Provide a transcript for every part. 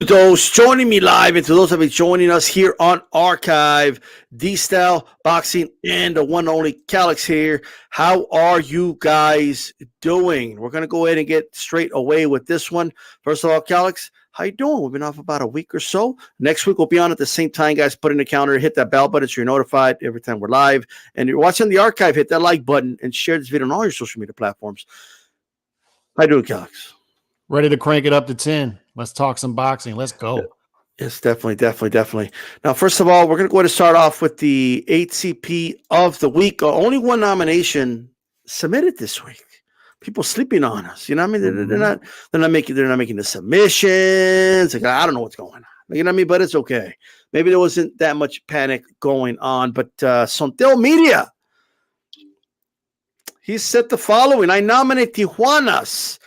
Those joining me live and to those that have been joining us here on Archive, D-Style Boxing and the one only Calix here. How are you guys doing? We're going to go ahead and get straight away with this one. First of all, Calix, how you doing? We've been off about a week or so. Next week we'll be on at the same time, guys. Put in the calendar, hit that bell button so you're notified every time we're live. And you're watching the archive, hit that like button and share this video on all your social media platforms. How you doing, Calix? Ready to crank it up to 10. Let's talk some boxing. Let's go. Yes, definitely. Now, first of all, we're going to go ahead and start off with the HCP of the week. Only one nomination submitted this week. People sleeping on us. You know what I mean? They're not making the submissions. Like, I don't know what's going on. You know what I mean? But it's okay. Maybe there wasn't that much panic going on. But Sontel Media, he said the following: I nominate Tijuana's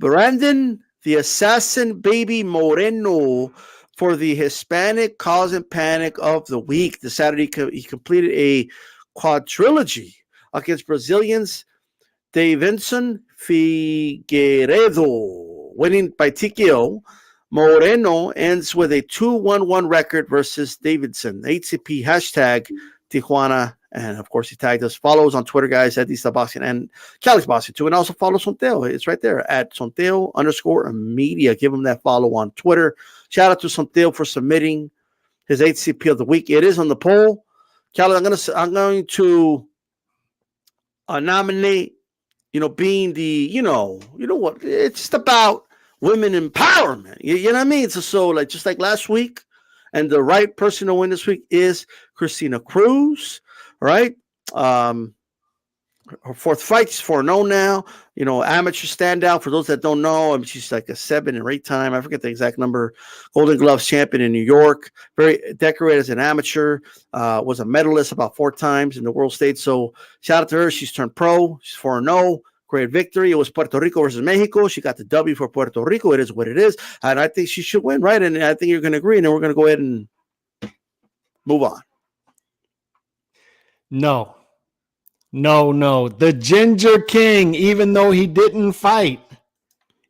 Brandon the Assassin Baby Moreno for the Hispanic Causin Panic of the week. This Saturday, he completed a quadrilogy against Brazilians Davinson Figueiredo, winning by TKO. Moreno ends with a 2-1-1 record versus Davidson. HCP hashtag Tijuana. And, of course, he tagged us. Follow us on Twitter, guys, at D-Style Boxing and Calix Boxing, too. And also follow Sonteo. It's right there, at Sonteo_media. Give him that follow on Twitter. Shout out to Sonteo for submitting his HCP of the week. It is on the poll. Calix, I'm going to nominate, being the, you know what? It's just about women empowerment. You know what I mean? So just like last week, and the right person to win this week is Christina Cruz. Right, her fourth fight, she's 4-0 now. Amateur standout. For those that don't know, she's like a 7 or 8 time. I forget the exact number. Golden Gloves champion in New York. Very decorated as an amateur. Was a medalist about 4 times in the world stage. So shout out to her. She's turned pro. She's 4-0. Great victory. It was Puerto Rico versus Mexico. She got the W for Puerto Rico. It is what it is, and I think she should win. Right, and I think you're going to agree. And then we're going to go ahead and move on. No. The Ginger King, even though he didn't fight,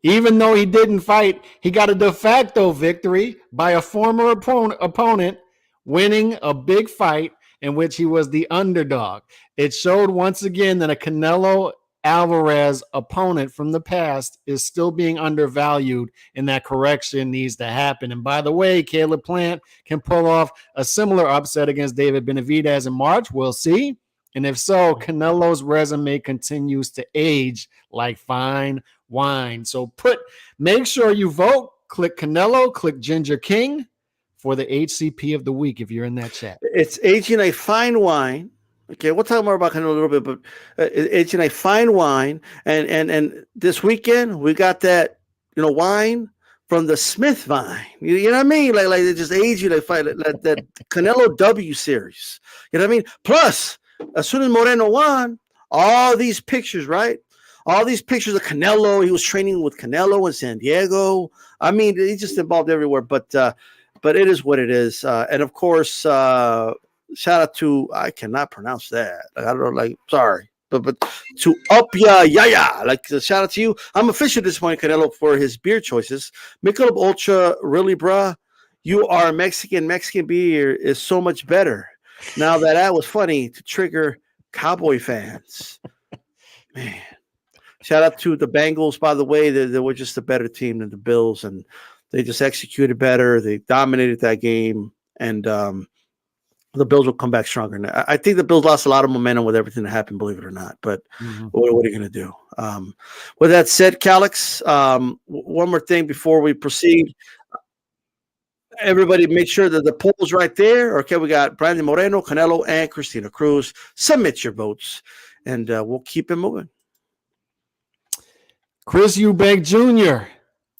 he got a de facto victory by a former opponent winning a big fight in which he was the underdog. It showed once again that a Canelo Alvarez opponent from the past is still being undervalued, and that correction needs to happen. And by the way, Caleb Plant can pull off a similar upset against David Benavidez in March. We'll see. And if so, Canelo's resume continues to age like fine wine. So make sure you vote. Click Canelo, click Ginger King for the HCP of the week if you're in that chat. It's aging a fine wine. Okay, we'll talk more about Canelo a little bit, but it's in a fine wine, and this weekend we got that wine from the Smith vine. You know what I mean? Like they just age you like that Canelo W series. You know what I mean? Plus, as soon as Moreno won, all these pictures, right? All these pictures of Canelo. He was training with Canelo in San Diego. I mean, he's just involved everywhere. But it is what it is, and of course. Shout out to, I cannot pronounce that. I don't know, sorry. But to Upya Yaya. Shout out to you. I'm officially disappointed, Canelo, for his beer choices. Michelob Ultra, really, bruh? You are Mexican. Mexican beer is so much better. Now that was funny to trigger Cowboy fans. Man. Shout out to the Bengals, by the way. They were just a better team than the Bills, and they just executed better. They dominated that game, and the Bills will come back stronger. Now, I think the Bills lost a lot of momentum with everything that happened, believe it or not. But what are you going to do? With that said, Calix, one more thing before we proceed. Everybody make sure that the poll's right there. Okay, we got Brandon Moreno, Canelo, and Christina Cruz. Submit your votes, and we'll keep it moving. Chris Eubank Jr.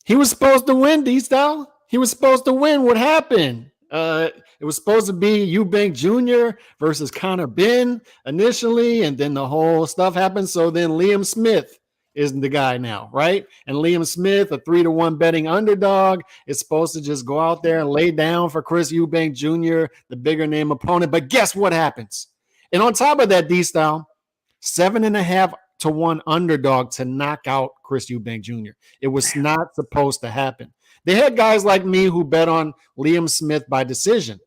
He was supposed to win, D-Style. He was supposed to win. What happened? It was supposed to be Eubank Jr. versus Conor Benn initially, and then the whole stuff happened. So then Liam Smith is the guy now, right? And Liam Smith, a 3-1 betting underdog, is supposed to just go out there and lay down for Chris Eubank Jr., the bigger name opponent. But guess what happens? And on top of that, D-Style, 7.5 to 1 underdog to knock out Chris Eubank Jr. It was not supposed to happen. They had guys like me who bet on Liam Smith by decision.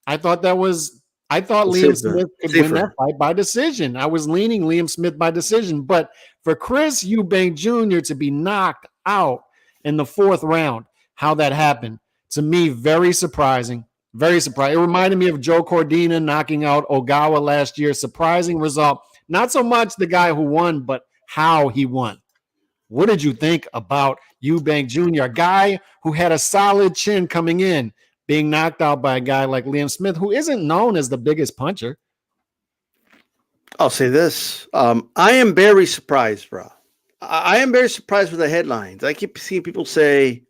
I thought Liam Smith could win that fight by decision. I was leaning Liam Smith by decision. But for Chris Eubank Jr. to be knocked out in the 4th round, how that happened, to me, very surprising. Very surprising. It reminded me of Joe Cordina knocking out Ogawa last year. Surprising result. Not so much the guy who won, but how he won. What did you think about Eubank Jr., a guy who had a solid chin coming in, being knocked out by a guy like Liam Smith, who isn't known as the biggest puncher? I'll say this. I am very surprised, bro. I am very surprised with the headlines. I keep seeing people say,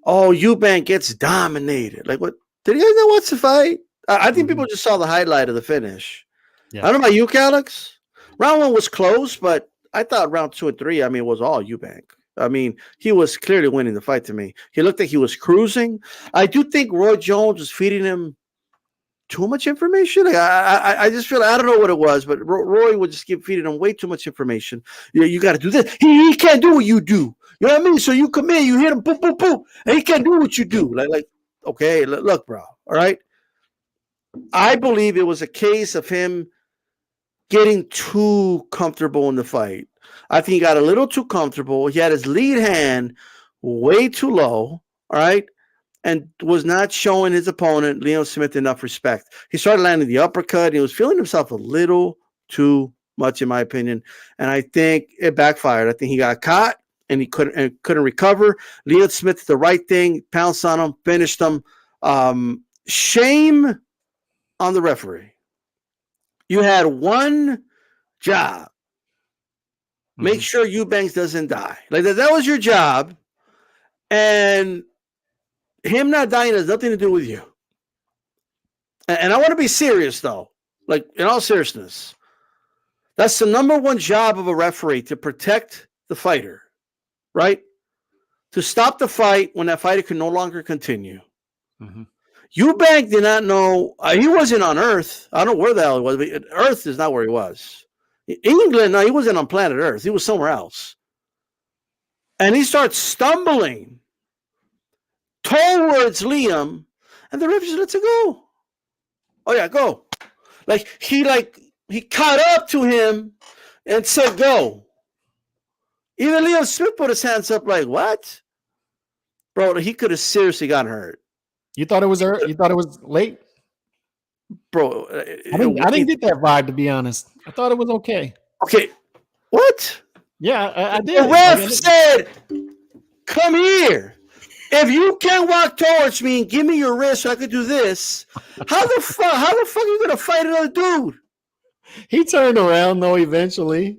oh, Eubank gets dominated. Like, what? Did you guys know what's the fight? I think people just saw the highlight of the finish. Yeah. I don't know about you, Alex. Round 1 was close, but I thought round 2 and 3, it was all Eubank. He was clearly winning the fight to me. He looked like he was cruising. I do think Roy Jones was feeding him too much information. I just feel, I don't know what it was, but Roy would just keep feeding him way too much information. You got to do this. He can't do what you do. You know what I mean? So you come in, you hit him, boom, boom, boom, and he can't do what you do. Like, okay, look, bro. All right. I believe it was a case of him getting too comfortable in the fight. I think he got a little too comfortable. He had his lead hand way too low. All right. And was not showing his opponent, Liam Smith, enough respect. He started landing the uppercut. And he was feeling himself a little too much, in my opinion. And I think it backfired. I think he got caught and he couldn't recover. Liam Smith did the right thing, pounced on him, finished him. Shame on the referee. You had one job. Make sure Eubanks doesn't die. Like that was your job. And him not dying has nothing to do with you. And I want to be serious, though. Like, in all seriousness, that's the number one job of a referee, to protect the fighter, right? To stop the fight when that fighter can no longer continue. Eubank did not know. He wasn't on Earth. I don't know where the hell he was, but Earth is not where he was. In England, no, he wasn't on planet Earth. He was somewhere else. And he starts stumbling towards Liam, and the ref just lets it go. Oh yeah, go. He caught up to him and said, go. Even Liam Smith put his hands up like, what? Bro, he could have seriously gotten hurt. You thought it was early? You thought it was late? Bro, I didn't get that vibe, to be honest. I thought it was okay. Okay. What? Yeah, I did. The ref said, come here. If you can't walk towards me and give me your wrist so I could do this, how the fuck are you gonna fight another dude? He turned around though eventually.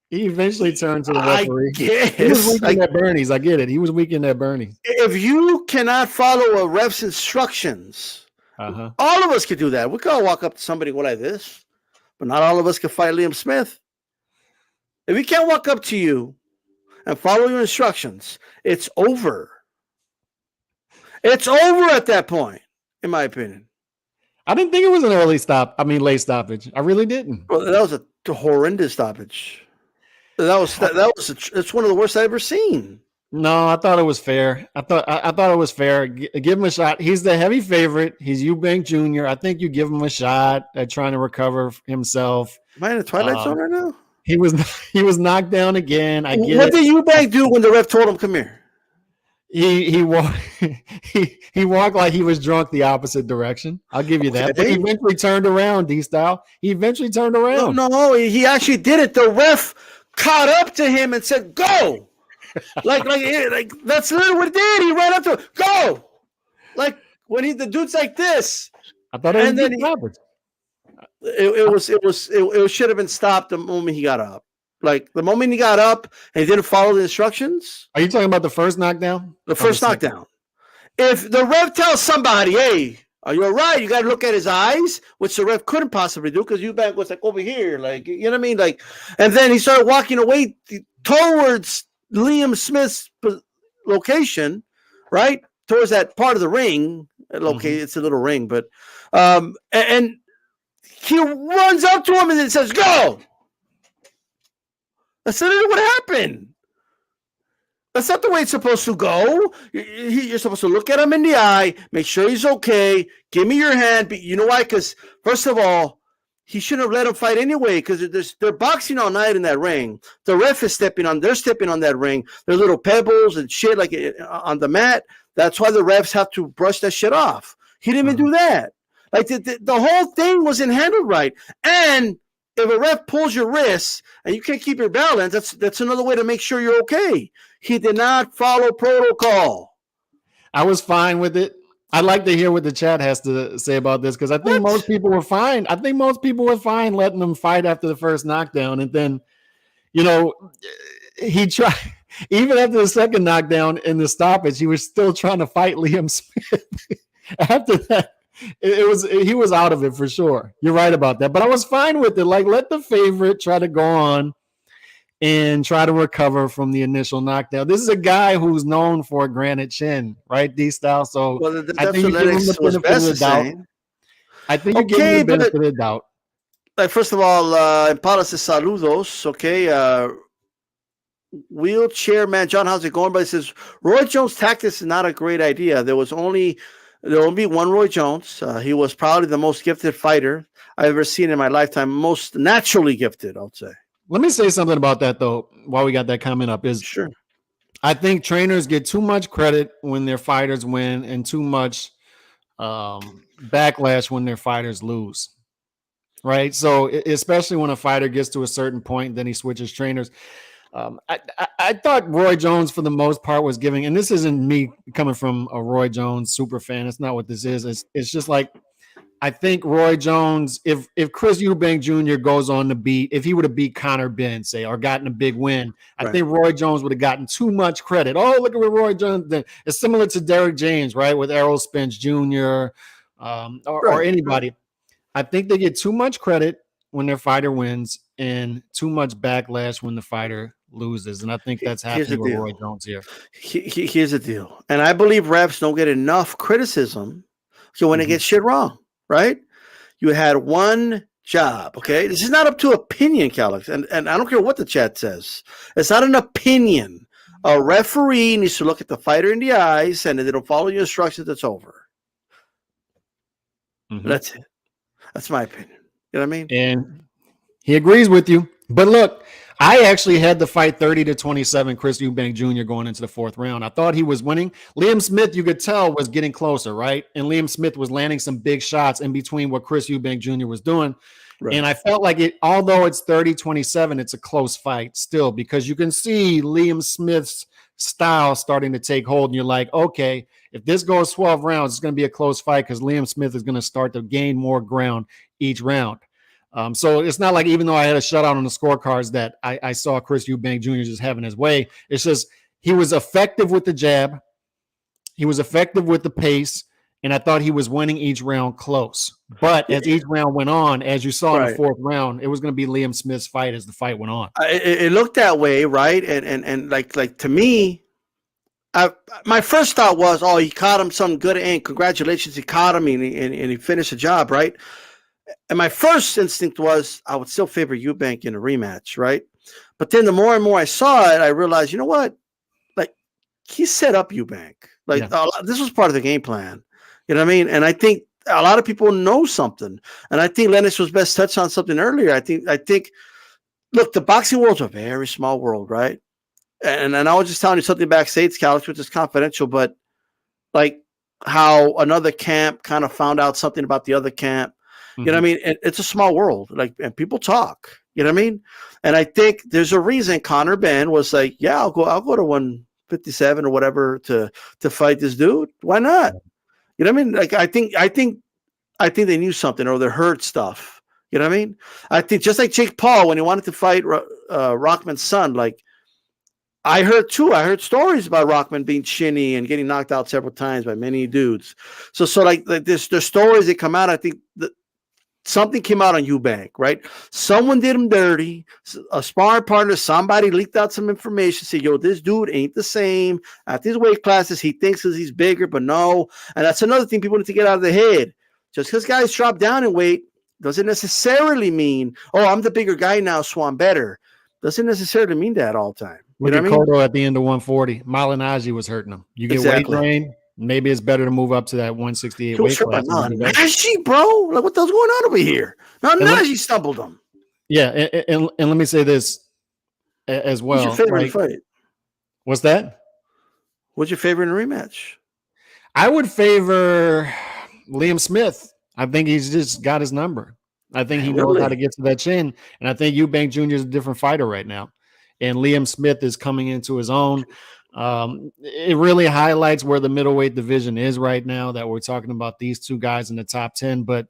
He eventually turned to the referee. He was weak at Bernie's. I get it. He was weak in that Bernie. If you cannot follow a ref's instructions, all of us could do that. We could all walk up to somebody and go like this, but not all of us could fight Liam Smith. If he can't walk up to you and follow your instructions, it's over. It's over at that point, in my opinion. I didn't think it was an late stoppage. I really didn't. Well, that was a horrendous stoppage. It's one of the worst I've ever seen. No, I thought it was fair. I thought it was fair. Give him a shot. He's the heavy favorite. He's Eubank Jr. I think you give him a shot at trying to recover himself. Am I in the Twilight Zone right now? He was knocked down again. What did Eubank do when the ref told him, come here? He walked like he was drunk the opposite direction. I'll give you that. But he eventually turned around, D-Style. He eventually turned around. No, he actually did it. The ref caught up to him and said, go. like that's literally what he did. He ran up to him, go. Like when the dude's like this. I thought it should have been stopped the moment he got up. Like the moment he got up and he didn't follow the instructions. Are you talking about the first knockdown? The first knockdown. If the ref tells somebody, hey, are you all right? You got to look at his eyes, which the ref couldn't possibly do because Eubank was like over here. Like, you know what I mean? Like, and then he started walking away towards Liam Smith's location, right? Towards that part of the ring. Okay, it's a little ring, but and he runs up to him and then says, go. That's literally what happened. That's not the way it's supposed to go. You're supposed to look at him in the eye, make sure he's okay. Give me your hand. You know why? Because first of all, he shouldn't have let him fight anyway. Because they're boxing all night in that ring. The ref is stepping on that ring. There's little pebbles and shit like on the mat. That's why the refs have to brush that shit off. He didn't even do that. Like the whole thing wasn't handled right. And if a ref pulls your wrist and you can't keep your balance, that's another way to make sure you're okay. He did not follow protocol. I was fine with it. I'd like to hear what the chat has to say about this because I think most people were fine. I think most people were fine letting them fight after the first knockdown. And then, he tried, even after the second knockdown in the stoppage, he was still trying to fight Liam Smith. After that, he was out of it for sure. You're right about that. But I was fine with it. Like, let the favorite try to go on and try to recover from the initial knockdown. This is a guy who's known for a granite chin, right, D-Style? So I think you give him the benefit of the doubt. I think you give him the benefit of the doubt. Like, first of all, Impala says saludos, okay? Wheelchair man, John, how's it going? But he says, Roy Jones' tactics is not a great idea. There will only be one Roy Jones. He was probably the most gifted fighter I've ever seen in my lifetime. Most naturally gifted, I would say. Let me say something about that, though, while we got that comment up. Sure. I think trainers get too much credit when their fighters win and too much backlash when their fighters lose, right? So especially when a fighter gets to a certain point, then he switches trainers. I thought Roy Jones, for the most part, was giving, and this isn't me coming from a Roy Jones super fan. That's not what this is. It's just like, I think Roy Jones, if Chris Eubank Jr. goes on to beat, if he would have beat Conor Benn, say, or gotten a big win, I think Roy Jones would have gotten too much credit. Oh, look at what Roy Jones did. It's similar to Derek James, right, with Errol Spence Jr. Or anybody. I think they get too much credit when their fighter wins and too much backlash when the fighter loses. And I think that's happening with Roy Jones here. Here's the deal. And I believe refs don't get enough criticism when they get shit wrong. Right? You had one job, okay? This is not up to opinion, Calix, and I don't care what the chat says. It's not an opinion. A referee needs to look at the fighter in the eyes, and if they don't follow your instructions, it's over. That's it. That's my opinion. You know what I mean? And he agrees with you. But look, I actually had the fight 30-27, Chris Eubank Jr. going into the fourth round. I thought he was winning. Liam Smith, you could tell, was getting closer, right? And Liam Smith was landing some big shots in between what Chris Eubank Jr. was doing. Right. And I felt like although it's 30-27, it's a close fight still because you can see Liam Smith's style starting to take hold. And you're like, okay, if this goes 12 rounds, it's going to be a close fight because Liam Smith is going to start to gain more ground each round. So it's not like even though I had a shutout on the scorecards that I saw Chris Eubank Jr. just having his way. It's just he was effective with the jab. He was effective with the pace. And I thought he was winning each round close. But as each round went on, as you saw in the fourth round, it was going to be Liam Smith's fight as the fight went on. It looked that way, right? And like to me, my first thought was, oh, he caught him some good and congratulations, he caught him and he finished the job, right? And my first instinct was I would still favor Eubank in a rematch, right? But then the more and more I saw it, I realized, you know what? Like, he set up Eubank. Like, this was part of the game plan. You know what I mean? And I think a lot of people know something. And I think Lennox was best touched on something earlier. I think, look, the boxing world's a very small world, right? And I was just telling you something backstage, Calix, which is confidential, but like how another camp kind of found out something about the other camp. You know what I mean? It's a small world, like, and people talk. You know what I mean? And I think there's a reason Conor Benn was like, yeah, I'll go to 157 or whatever to fight this dude. Why not? You know what I mean? Like, I think they knew something or they heard stuff. You know what I mean? I think just like Jake Paul when he wanted to fight Rockman's son, like I heard stories about Rockman being chinny and getting knocked out several times by many dudes. So like this, there's stories that come out. I think that something came out on Eubank, right? Someone did him dirty. A sparring partner, somebody leaked out some information, said, yo, this dude ain't the same. At these weight classes, he thinks he's bigger, but no. And that's another thing people need to get out of their head. Just because guys drop down in weight doesn't necessarily mean, oh, I'm the bigger guy now, so I'm better. Doesn't necessarily mean that all the time. Look know at what I mean? Cotto at the end of 140. Malinaji was hurting him. You get Exactly. weight drain. Maybe it's better to move up to that 168 He was weight hurt by class. and do better. Najee, bro. Like, what the hell's going on over here? Now Najee stumbled him. Yeah, and let me say this as well. Who's your favorite like, fight? What's that? What's your favorite in a rematch? I would favor Liam Smith. I think he's just got his number. I think he knows how to get to that chin. And I think Eubank Jr. is a different fighter right now. And Liam Smith is coming into his own. It really highlights where the middleweight division is right now, that we're talking about these two guys in the top 10. But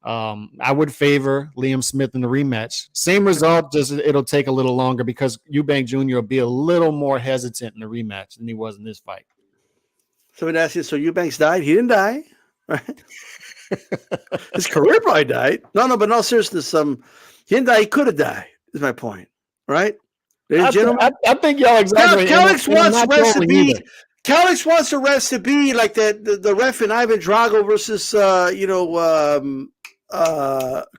I would favor Liam Smith in the rematch. Same result, just it'll take a little longer because Eubank Jr. will be a little more hesitant in the rematch than he was in this fight. So we'd ask you, so Eubanks died? He didn't die, right? His career probably died. No, but no seriousness. He didn't die. He could have died, is my point, right? Ladies and gentlemen, I think y'all exaggerate. Calix wants the rest to be like the ref in Ivan Drago versus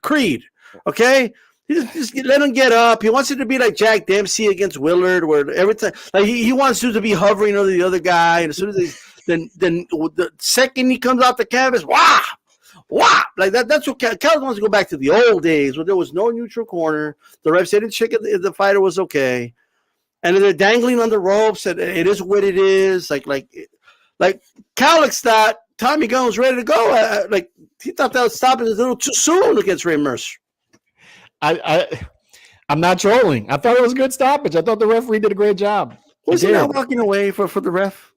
Creed. Okay, just let him get up. He wants it to be like Jack Dempsey against Willard, where every time like he wants to be hovering over the other guy, and as soon as then the second he comes off the canvas, wow, like that's what Calix wants to go back to the old days where there was no neutral corner. The ref said check if the fighter was okay. And they're dangling on the ropes, and it is what it is. Like Calix thought Tommy Gunn was ready to go. Like he thought that was stopping a little too soon against Ray Mercer. I'm not trolling. I thought it was a good stoppage. I thought the referee did a great job. Was he not walking away for the ref?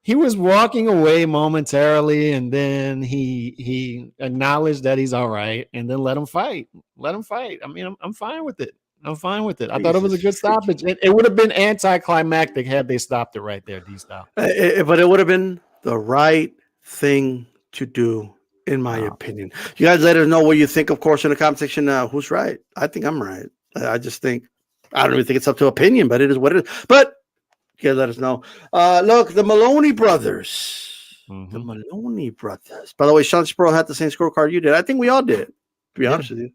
He was walking away momentarily, and then he acknowledged that he's all right, and then let him fight. I mean, I'm fine with it. I thought it was a good stoppage. It would have been anticlimactic had they stopped it right there, D-style. But it would have been the right thing to do, in my opinion. You guys let us know what you think, of course, in the comment section. Who's right? I think I'm right. I just think, I don't even think it's up to opinion, but it is what it is. But you guys let us know. Look, the Maloney brothers. Mm-hmm. The Maloney brothers. By the way, Sean Sproul had the same scorecard you did. I think we all did, to be honest with you.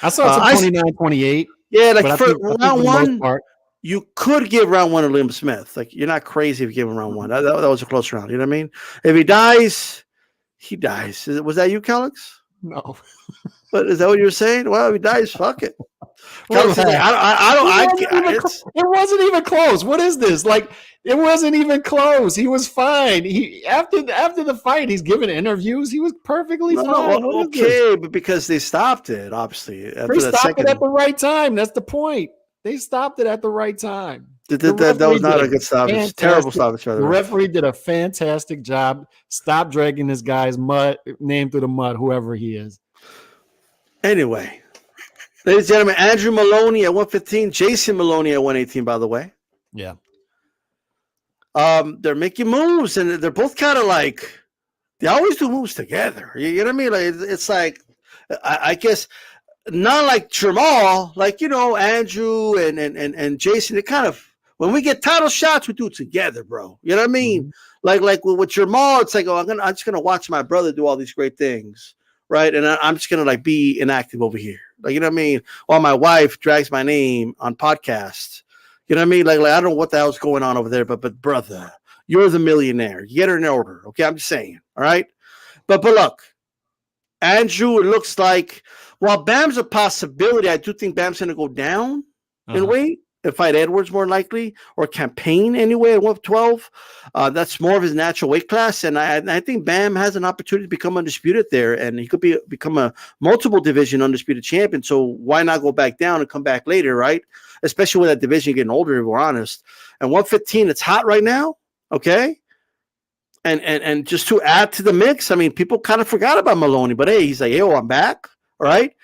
I saw some 29-28. Yeah, like for round one, you could give round one to Liam Smith. Like, you're not crazy if you give him round one. That was a close round. You know what I mean? If he dies, he dies. Was that you, Calix? No. But is that what you were saying? Well, if he dies, fuck it. Calix, like, it wasn't even close. What is this? Like, it wasn't even close. He was fine. After the fight, he's giving interviews. He was perfectly fine. No, okay, but because they stopped it, obviously. They stopped it at the right time. That's the point. They stopped it at the right time. That was not a good stoppage. Terrible stoppage. The referee did a fantastic job. Stop dragging this guy's name through the mud, whoever he is. Anyway, ladies and gentlemen, Andrew Maloney at 115, Jason Maloney at 118, by the way. Yeah. They're making moves, and they're both kind of like, they always do moves together. You know what I mean? Like, it's like, I guess, not like Jamal, like, Andrew and Jason, they kind of, when we get title shots, we do it together, bro. You know what I mean? Mm-hmm. Like with Jamal, it's like, I'm just gonna watch my brother do all these great things, right? And I'm just gonna like be inactive over here, like, you know what I mean? While my wife drags my name on podcasts, you know what I mean? Like I don't know what the hell's going on over there, but brother, you're the millionaire. You get her in order, okay? I'm just saying, all right? But look, Andrew, it looks like, while Bam's a possibility, I do think Bam's gonna go down in weight. And fight Edwards more likely, or campaign anyway at 112. That's more of his natural weight class, and I think Bam has an opportunity to become undisputed there, and he could become a multiple division undisputed champion. So why not go back down and come back later, right? Especially with that division getting older, if we're honest. And 115, it's hot right now, okay? And just to add to the mix, I mean, people kind of forgot about Maloney, but hey, he's like, yo, I'm back, all right?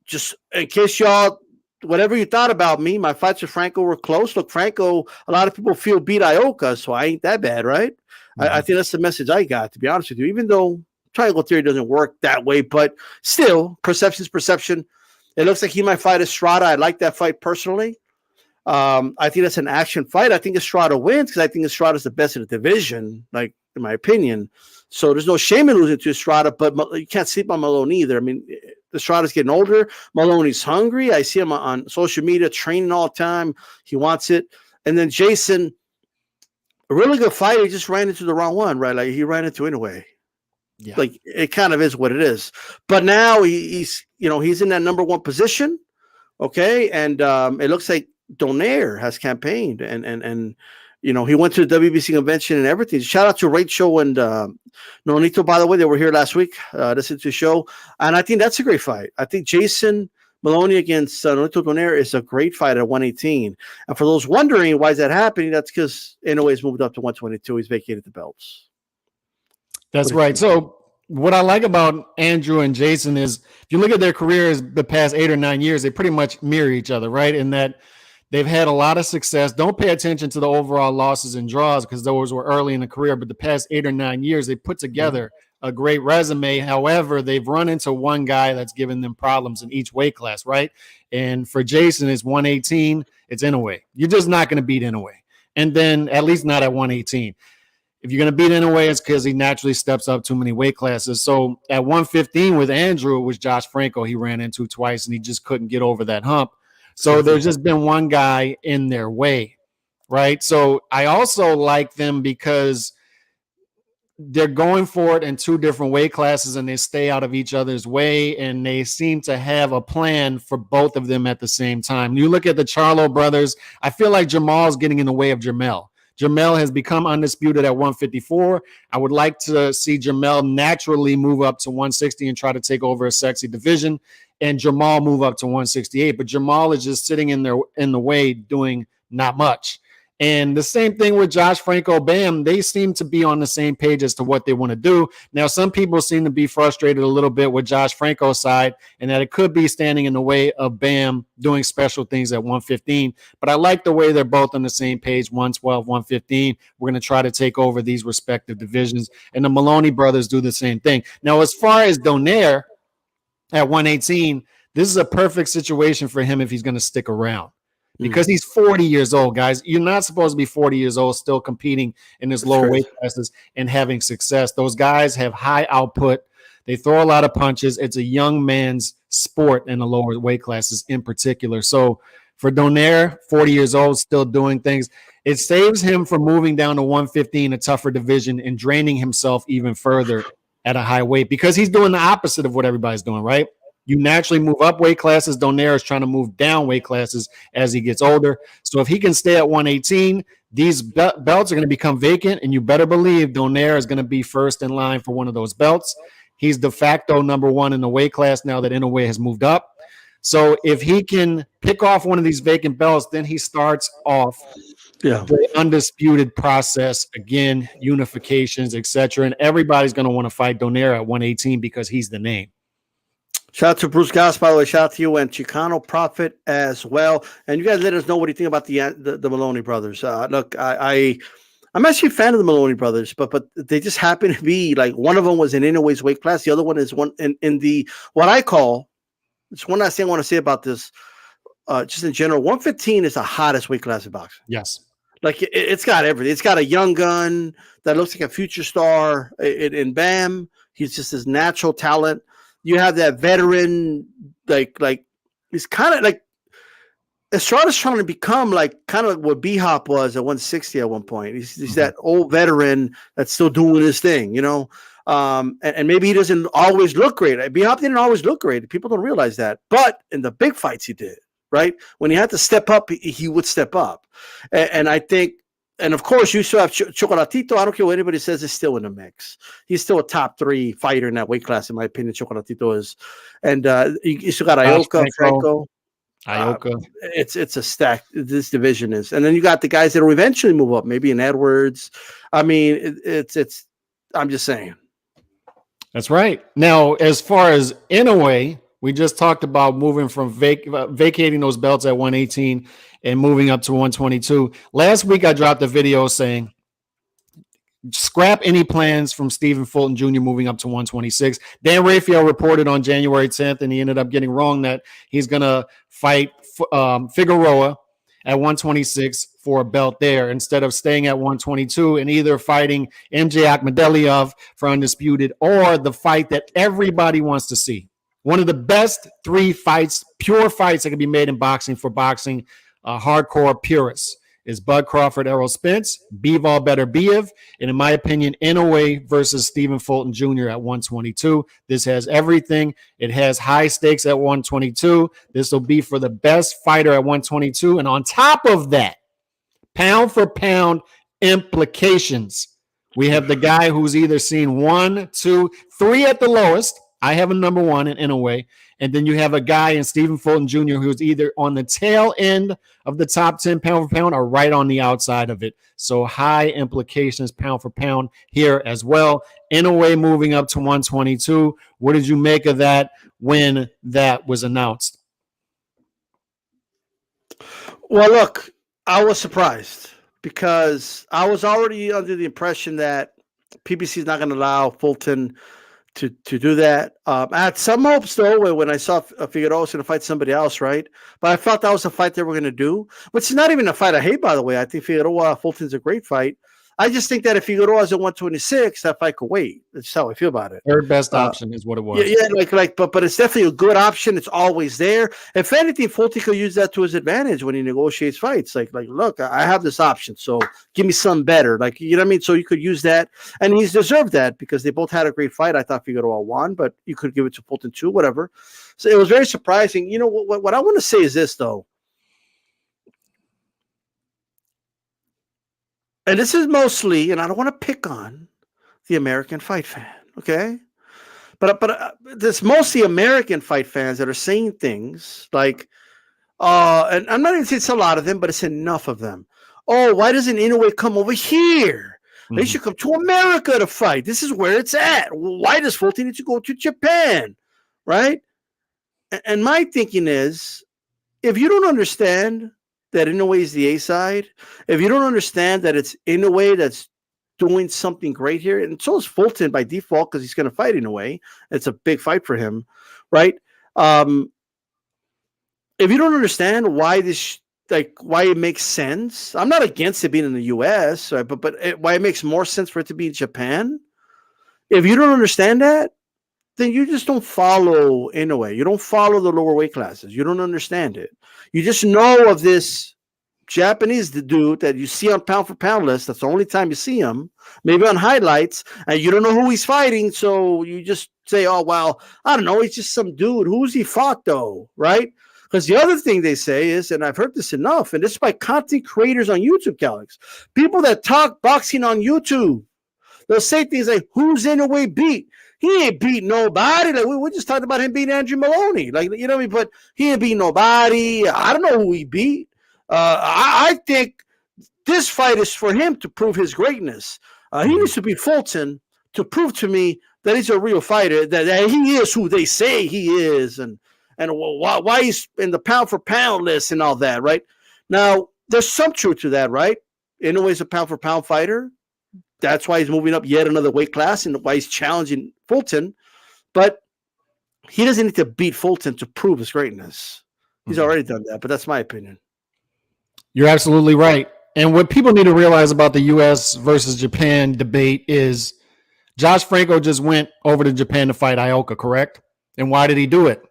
Just in case y'all, whatever you thought about me, my fights with Franco were close. Look, Franco, a lot of people beat Ioka, so I ain't that bad, right? Mm-hmm. I think that's the message I got, to be honest with you, even though triangle theory doesn't work that way, but still, perception's perception. It looks like he might fight Estrada. I like that fight personally. I think that's an action fight. I think Estrada wins because I think Estrada's the best in the division, like, in my opinion. So there's no shame in losing to Estrada, but you can't sleep on Maloney either. I mean, Estrada's getting older. Maloney's hungry. I see him on social media training all the time. He wants it. And then Jason, a really good fighter, he just ran into the wrong one, right? Like he ran into Inoue. Yeah. Like it kind of is what it is. But now he's in that number one position. Okay. And it looks like Broner has campaigned and he went to the WBC convention and everything. Shout out to Rachel and Nonito, by the way. They were here last week, listening to the show. And I think that's a great fight. I think Jason Maloney against Nonito Broner is a great fight at 118. And for those wondering why is that happening, that's because Inoue's moved up to 122. He's vacated the belts. That's right. So what I like about Andrew and Jason is if you look at their careers the past 8 or 9 years, they pretty much mirror each other, right? In that they've had a lot of success. Don't pay attention to the overall losses and draws because those were early in the career, but the past 8 or 9 years, they put together a great resume. However, they've run into one guy that's given them problems in each weight class, right? And for Jason, it's 118. It's Inoue. You're just not going to beat Inoue. And then at least not at 118. If you're going to beat Inoue, it's because he naturally steps up too many weight classes. So at 115 with Andrew, it was Josh Franco he ran into twice, and he just couldn't get over that hump. So there's just been one guy in their way, right? So I also like them because they're going for it in 2 different weight classes, and they stay out of each other's way, and they seem to have a plan for both of them at the same time. You look at the Charlo brothers, I feel like Jamal's getting in the way of Jamel. Jamel has become undisputed at 154. I would like to see Jamel naturally move up to 160 and try to take over a sexy division, and Jamal move up to 168. But Jamal is just sitting in the way, doing not much. And the same thing with Josh Franco, Bam. They seem to be on the same page as to what they want to do. Now, some people seem to be frustrated a little bit with Josh Franco's side and that it could be standing in the way of Bam doing special things at 115. But I like the way they're both on the same page, 112, 115. We're going to try to take over these respective divisions. And the Maloney brothers do the same thing. Now, as far as Broner at 118, this is a perfect situation for him if he's going to stick around. Because he's 40 years old, guys. You're not supposed to be 40 years old still competing in this lower weight classes and having success. Those guys have high output. They throw a lot of punches. It's a young man's sport in the lower weight classes in particular. So for Broner, 40 years old, still doing things, it saves him from moving down to 115, a tougher division, and draining himself even further at a high weight because he's doing the opposite of what everybody's doing, right? You naturally move up weight classes. Broner is trying to move down weight classes as he gets older. So if he can stay at 118, these belts are going to become vacant, and you better believe Broner is going to be first in line for one of those belts. He's de facto number 1 in the weight class now that Inoue has moved up. So if he can pick off one of these vacant belts, then he starts off the undisputed process, again, unifications, etc. And everybody's going to want to fight Broner at 118 because he's the name. Shout out to Bruce Goss, by the way. Shout out to you and Chicano Prophet as well. And you guys let us know what you think about the Maloney brothers. Look, I'm actually a fan of the Maloney brothers, but they just happen to be like one of them was in Inoue's weight class. The other one is one in the what I call. It's one last thing I want to say about this. Just in general, 115 is the hottest weight class in boxing. Yes. Like it's got everything. It's got a young gun that looks like a future star in Bam. He's just his natural talent. You have that veteran, like he's kind of like Estrada's trying to become like kind of what B-Hop was at 160 at one point. He's that old veteran that's still doing his thing, and maybe he doesn't always look great. B-Hop didn't always look great. People don't realize that. But in the big fights he did, right? When he had to step up, he would step up. And I think, and of course, you still have Chocolatito. I don't care what anybody says, is still in the mix. He's still a top 3 fighter in that weight class, in my opinion. Chocolatito is, and you still got Ioka, Franco. It's a stack. This division is, and then you got the guys that will eventually move up, maybe in Edwards. I mean, it's. I'm just saying. That's right. Now, as far as Inoue, we just talked about moving from vacating those belts at 118 and moving up to 122. Last week, I dropped a video saying, scrap any plans from Stephen Fulton Jr. moving up to 126. Dan Rafael reported on January 10th, and he ended up getting wrong that he's going to fight Figueroa at 126 for a belt there instead of staying at 122 and either fighting MJ Akhmadaliev for undisputed or the fight that everybody wants to see. One of the best 3 fights, pure fights that can be made in boxing for boxing hardcore purists. is Bud Crawford, Errol Spence, Bivol better Biev, and in my opinion, Inoue versus Stephen Fulton Jr. at 122. This has everything. It has high stakes at 122. This will be for the best fighter at 122. And on top of that, pound for pound implications. We have the guy who's either seen 1, 2, 3 at the lowest. I have a number 1 in a way. And then you have a guy in Stephen Fulton Jr. who's either on the tail end of the top 10 pound for pound or right on the outside of it. So high implications pound for pound here as well. Inoue moving up to 122. What did you make of that when that was announced? Well, look, I was surprised because I was already under the impression that PBC is not going to allow Fulton to do that. I had some hopes, though, when I saw Figueroa was going to fight somebody else, right? But I felt that was a fight they were going to do, which is not even a fight I hate, by the way. I think Fulton's a great fight. I just think that if Figueroa is at 126, that fight could wait. That's how I feel about it. Third best option is what it was. Yeah, but it's definitely a good option. It's always there. If anything, Fulton could use that to his advantage when he negotiates fights. Like, look, I have this option, so give me something better. Like, you know what I mean? So you could use that, and he's deserved that because they both had a great fight. I thought Figueroa won, but you could give it to Fulton too, whatever. So it was very surprising. You know what I want to say is this, though. And this is mostly, and I don't want to pick on the American fight fan, okay? But there's mostly American fight fans that are saying things like, and I'm not going to say it's a lot of them, but it's enough of them. Oh, why doesn't Inoue come over here? Mm-hmm. They should come to America to fight. This is where it's at. Why does Fulton need to go to Japan, right? And my thinking is, if you don't understand that Inoue is the A side, if you don't understand that it's Inoue that's doing something great here, and so is Fulton by default because he's going to fight Inoue. It's a big fight for him, right? If you don't understand why why it makes sense, I'm not against it being in the U.S., right? but why it makes more sense for it to be in Japan. If you don't understand that, then you just don't follow Inoue. You don't follow the lower weight classes. You don't understand it. You just know of this Japanese dude that you see on pound for pound list. That's the only time you see him, maybe on highlights, and you don't know who he's fighting. So you just say, oh, well, I don't know. He's just some dude. Who's he fought though? Right? Because the other thing they say is, and I've heard this enough, and this is by content creators on YouTube, Calix, people that talk boxing on YouTube, they'll say things like, who's Inoue beat? He ain't beat nobody. Like we just talked about him beating Andrew Maloney. Like, you know what I mean? But he ain't beat nobody. I don't know who he beat. I think this fight is for him to prove his greatness. He needs to beat Fulton to prove to me that he's a real fighter, that he is who they say he is, and why he's in the pound for pound list and all that, right? Now, there's some truth to that, right? Inoue's a pound for pound fighter. That's why he's moving up yet another weight class and why he's challenging Fulton. But he doesn't need to beat Fulton to prove his greatness. He's already done that, but that's my opinion. You're absolutely right. And what people need to realize about the U.S. versus Japan debate is Josh Franco just went over to Japan to fight Ioka, correct? And why did he do it?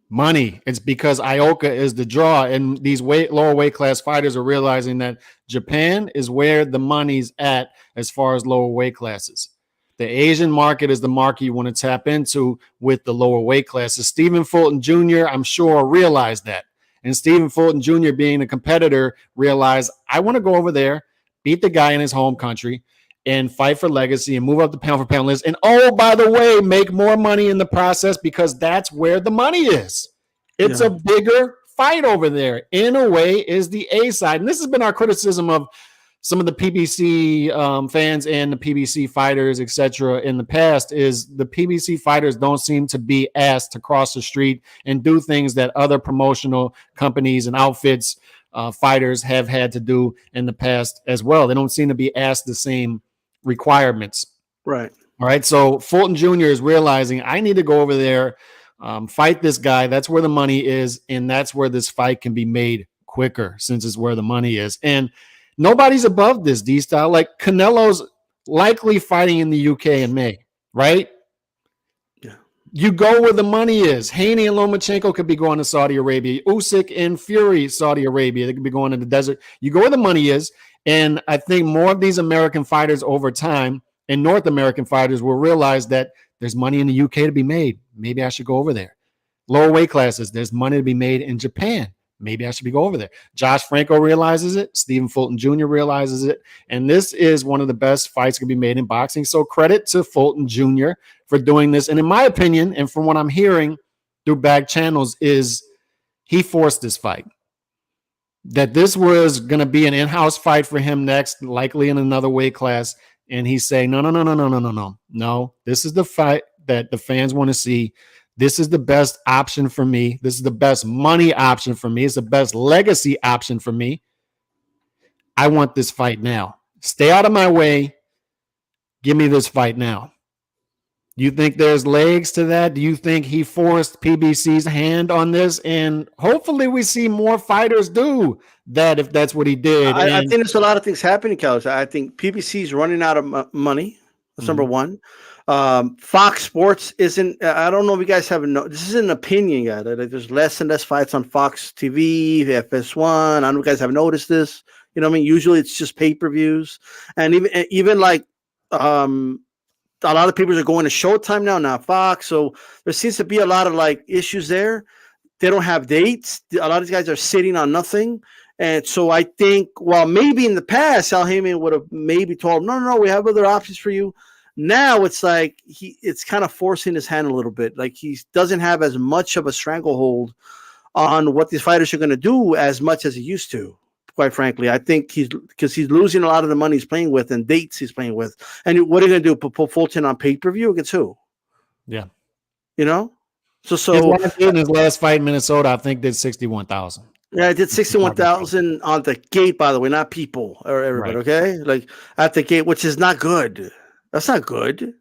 Money. It's because Ioka is the draw, and these lower weight class fighters are realizing that Japan is where the money's at as far as lower weight classes. The Asian market is the market you want to tap into with the lower weight classes. Stephen Fulton Jr., I'm sure, realized that. And Stephen Fulton Jr., being a competitor, realized, I want to go over there, beat the guy in his home country, and fight for legacy and move up the pound for pound list. And oh, by the way, make more money in the process because that's where the money is. It's a bigger fight over there. Inoue is the A side. And this has been our criticism of some of the PBC fans and the PBC fighters, etc. in the past is the PBC fighters don't seem to be asked to cross the street and do things that other promotional companies and outfits fighters have had to do in the past as well. They don't seem to be asked the same requirements. Right. All right. So Fulton Jr. is realizing I need to go over there, fight this guy. That's where the money is. And that's where this fight can be made quicker since it's where the money is. And nobody's above this D-style. Like Canelo's likely fighting in the UK in May, right? Yeah. You go where the money is. Haney and Lomachenko could be going to Saudi Arabia. Usyk and Fury, Saudi Arabia. They could be going to the desert. You go where the money is. And I think more of these American fighters over time and North American fighters will realize that there's money in the UK to be made. Maybe I should go over there. Lower weight classes, there's money to be made in Japan. Maybe I should go over there. Josh Franco realizes it. Stephen Fulton Jr. realizes it. And this is one of the best fights to be made in boxing. So credit to Fulton Jr. for doing this. And in my opinion, and from what I'm hearing through back channels, is he forced this fight. That this was going to be an in-house fight for him next, likely in another weight class. And he's saying, no. This is the fight that the fans want to see. This is the best option for me. This is the best money option for me. It's the best legacy option for me. I want this fight now. Stay out of my way. Give me this fight now. Do you think there's legs to that? Do you think he forced PBC's hand on this? And hopefully we see more fighters do that if that's what he did. I think there's a lot of things happening, Carlos. I think PBC's running out of money. That's number one. Fox Sports isn't. I don't know if you guys have this is an opinion, guys. There's less and less fights on Fox TV, FS1. I don't know if you guys have noticed this. You know what I mean? Usually it's just pay-per-views, and even like a lot of people are going to Showtime now, not Fox. So there seems to be a lot of like issues there. They don't have dates. A lot of these guys are sitting on nothing. And so I think, well, maybe in the past, Al Heyman would have maybe told him, no, we have other options for you. Now it's like it's kind of forcing his hand a little bit. Like he doesn't have as much of a stranglehold on what these fighters are going to do as much as he used to, quite frankly. I think because he's losing a lot of the money he's playing with and dates he's playing with. And what are you going to do? Put Fulton on pay-per-view against who? Yeah. You know? So his last fight in Minnesota, I think, did 61,000. Yeah, I did 61,000 on the gate, by the way, not people or everybody, right. Okay? Like at the gate, which is not good. That's not good,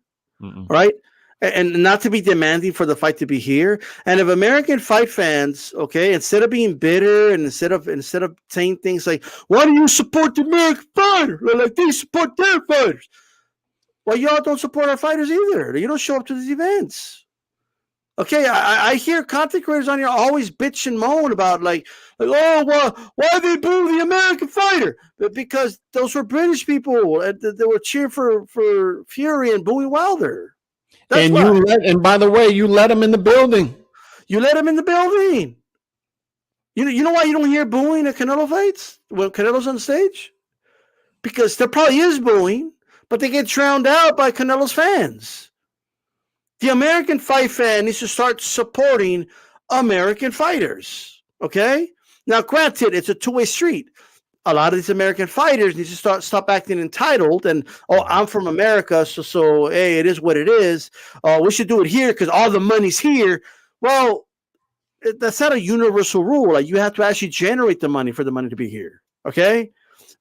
right? And not to be demanding for the fight to be here. And if American fight fans, okay, instead of being bitter and instead of saying things like, why do you support the American fighter? Like they support their fighters. Well, y'all don't support our fighters either. You don't show up to these events. Okay, I hear content creators on here always bitch and moan about like oh, well, why they boo the American fighter? Because those were British people that were cheering for Fury and booing Wilder. That's and by the way, you let him in the building. You let him in the building. You know why you don't hear booing at Canelo fights when Canelo's on stage? Because there probably is booing, but they get drowned out by Canelo's fans. The American fight fan needs to start supporting American fighters, okay? Now, granted, it's a two-way street. A lot of these American fighters need to stop acting entitled and, oh, I'm from America, so hey, it is what it is. We should do it here because all the money's here. Well, that's not a universal rule. Like, you have to actually generate the money for the money to be here, okay?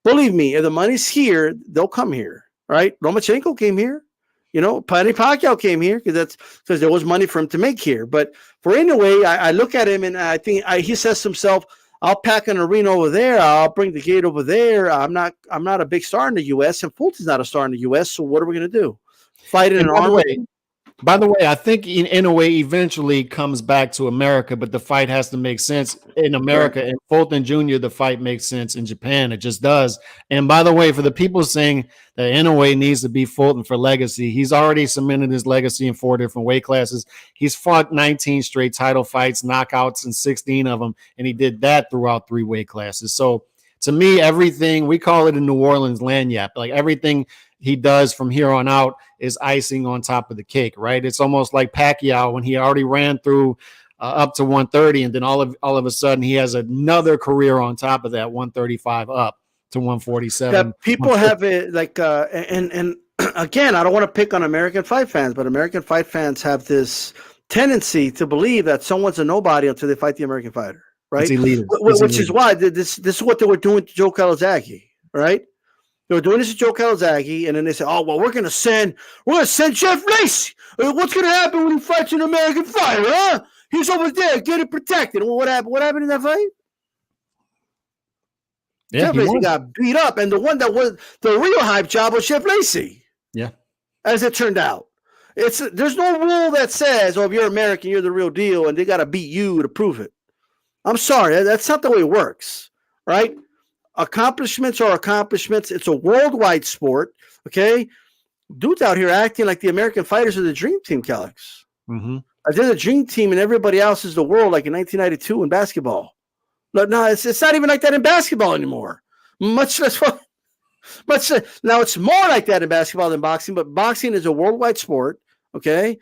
Believe me, if the money's here, they'll come here, right? Lomachenko came here. You know, Manny Pacquiao came here because there was money for him to make here. But for Inoue, I look at him and I think he says to himself, "I'll pack an arena over there. I'll bring the gate over there. I'm not a big star in the U.S. and Fulton's not a star in the U.S. So what are we going to do? Fight in an army?" By the way, I think Inoue eventually comes back to America, but the fight has to make sense in America. And Fulton Jr., the fight makes sense in Japan. It just does. And by the way, for the people saying that Inoue needs to be Fulton for legacy, he's already cemented his legacy in 4 different weight classes. He's fought 19 straight title fights, knockouts in 16 of them, and he did that throughout 3 weight classes. So to me, everything, we call it in New Orleans lanyap, like everything he does from here on out is icing on top of the cake, right? It's almost like Pacquiao when he already ran through up to 130, and then all of a sudden he has another career on top of that, 135 up to 147. Yeah, people have it like, and again, I don't want to pick on American fight fans, but American fight fans have this tendency to believe that someone's a nobody until they fight the American fighter, right? Which is why this is what they were doing to Joe Calzaghe, right? They were doing this to Joe Calzaghe, and then they said, "Oh well, we're gonna send Jeff Lacey. What's gonna happen when he fights an American fighter? Huh? He's over there, get it protected." Well, what happened? What happened in that fight? Yeah, Jeff Lacey got beat up, and the one that was the real hype job was Jeff Lacey. Yeah, as it turned out. There's no rule that says, oh, if you're American, you're the real deal, and they got to beat you to prove it. I'm sorry, that's not the way it works, right? Accomplishments are accomplishments. It's a worldwide sport, okay? Dudes out here acting like the American fighters are the dream team, Calix. Mm-hmm. They're the dream team, and everybody else is the world, like in 1992 in basketball. No, it's not even like that in basketball anymore. Much less. Now it's more like that in basketball than boxing, but boxing is a worldwide sport, okay?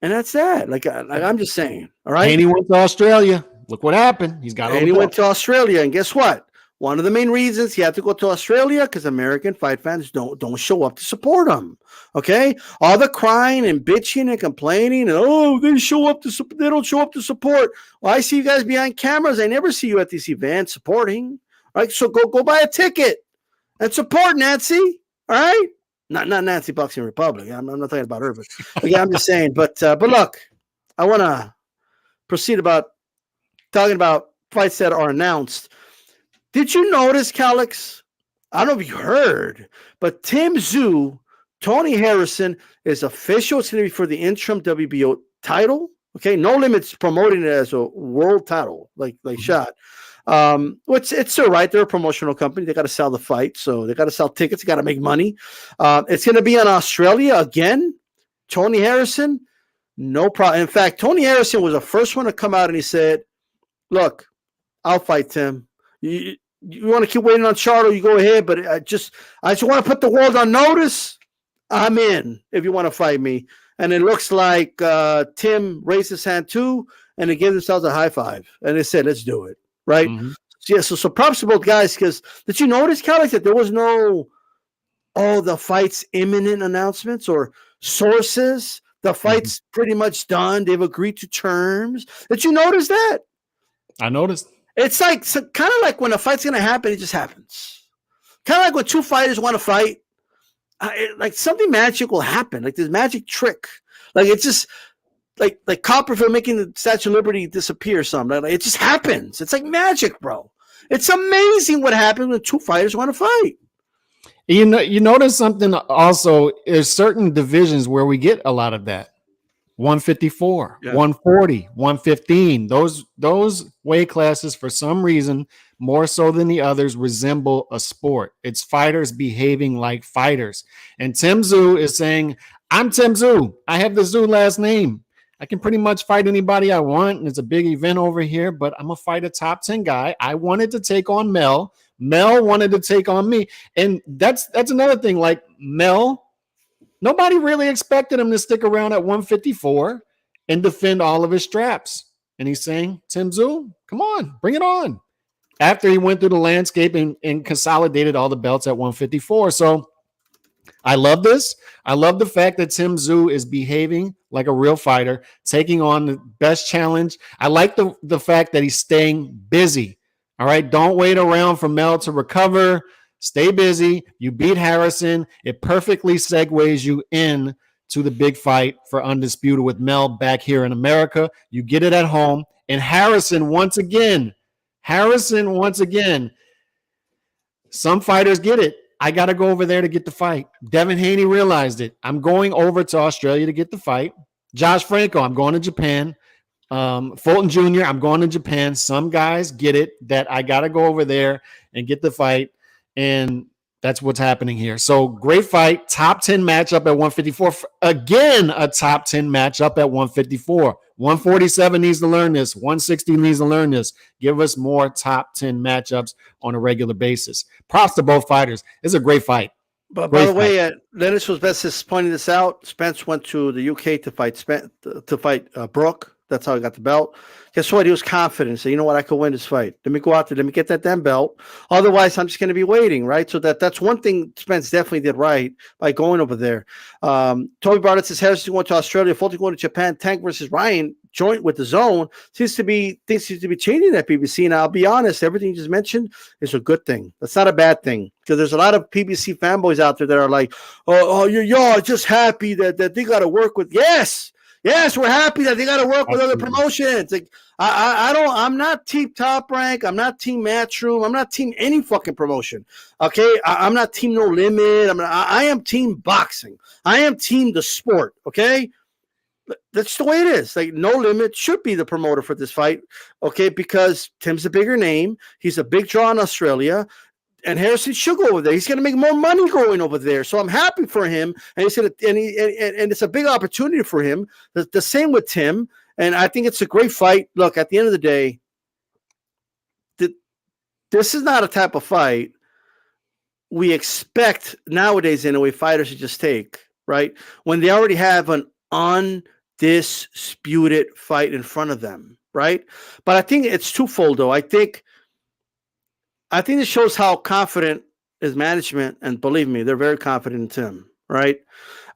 And that's that. Like I'm just saying, all right? And he went to Australia. Look what happened. He's got. And he went to Australia, and guess what? One of the main reasons he had to go to Australia because American fight fans don't show up to support him. Okay, all the crying and bitching and complaining, and they don't show up to support. Well, I see you guys behind cameras. I never see you at these events supporting. All right, so go buy a ticket and support Nancy. All right, not Nancy Boxing Republic. I'm not talking about her, but yeah, I'm just saying. But look, I want to proceed about talking about fights that are announced. Did you notice, Calix? I don't know if you heard, but Tszyu, Tony Harrison is official. It's going to be for the interim WBO title. Okay, No Limits promoting it as a world title, like shot. Which it's all right. They're a promotional company. They got to sell the fight, so they got to sell tickets. They got to make money. It's going to be in Australia again. Tony Harrison, no problem. In fact, Tony Harrison was the first one to come out and he said, "Look, I'll fight Tim. You want to keep waiting on Charlo, you go ahead, but I just want to put the world on notice. I'm in if you want to fight me." And it looks like Tim raised his hand too, and they gave themselves a high five. And they said, let's do it, right? Mm-hmm. So props to both guys, because did you notice, Calix, that there was no, the fight's imminent announcements or sources? The fight's pretty much done. They've agreed to terms. Did you notice that? I noticed. It's like kind of like when a fight's going to happen, it just happens. Kind of like when two fighters want to fight, like something magic will happen, like this magic trick. Like it's just like Copperfield making the Statue of Liberty disappear. Something like it just happens. It's like magic, bro. It's amazing what happens when two fighters want to fight. You notice something also. There's certain divisions where we get a lot of that. 154, 140, 115. Those weight classes, for some reason, more so than the others, resemble a sport. It's fighters behaving like fighters. And Tszyu is saying, I'm Tszyu. I have the Zhu last name. I can pretty much fight anybody I want, and it's a big event over here, but I'm going to fight a top 10 guy. I wanted to take on Mel. Mel wanted to take on me. And that's another thing. Like Mel, nobody really expected him to stick around at 154 and defend all of his straps. And he's saying, Tszyu, come on, bring it on. After he went through the landscape and consolidated all the belts at 154. So I love this. I love the fact that Tszyu is behaving like a real fighter, taking on the best challenge. I like the fact that he's staying busy. All right, don't wait around for Mel to recover. Stay busy. You beat Harrison. It perfectly segues you in to the big fight for Undisputed with Mel back here in America. You get it at home. And Harrison, once again, some fighters get it. I got to go over there to get the fight. Devin Haney realized it. I'm going over to Australia to get the fight. Josh Franco, I'm going to Japan. Fulton Jr., I'm going to Japan. Some guys get it that I got to go over there and get the fight. And that's what's happening here. So great fight. Top 10 matchup at 154. Again, a top 10 matchup at 154. 147 needs to learn this. 160 needs to learn this. Give us more top 10 matchups on a regular basis. Props to both fighters. It's a great fight. But by the way, Dennis was best pointing this out. Spence went to the UK to fight Brooke. That's how he got the belt. Guess what? He was confident. He said, you know what? I could win this fight. Let me go out there. Let me get that damn belt. Otherwise, I'm just going to be waiting, right? So that's one thing Spence definitely did right by going over there. Toby Barnett says Harrison going to Australia, Fulton going to Japan, Tank versus Ryan, joint with the Zone. Things seems to be changing at PBC. And I'll be honest, everything you just mentioned is a good thing. That's not a bad thing. Because there's a lot of PBC fanboys out there that are like, you're just happy that they got to work with. Yes, we're happy that they got to work with other promotions. Like, I'm not team Top Rank. I'm not team Matchroom. I'm not team any fucking promotion. Okay, I'm not team No Limit. I am team boxing. I am team the sport. Okay, that's the way it is. Like No Limit should be the promoter for this fight. Okay, because Tim's a bigger name. He's a big draw in Australia. And Harrison should go over there. He's going to make more money going over there. So I'm happy for him. And he's going to, and it's a big opportunity for him. The same with Tim. And I think it's a great fight. Look, at the end of the day, this is not a type of fight we expect nowadays in a way fighters to just take, right? When they already have an undisputed fight in front of them, right? But I think it's twofold, though. I think this shows how confident his management, and believe me, they're very confident in Tim, right?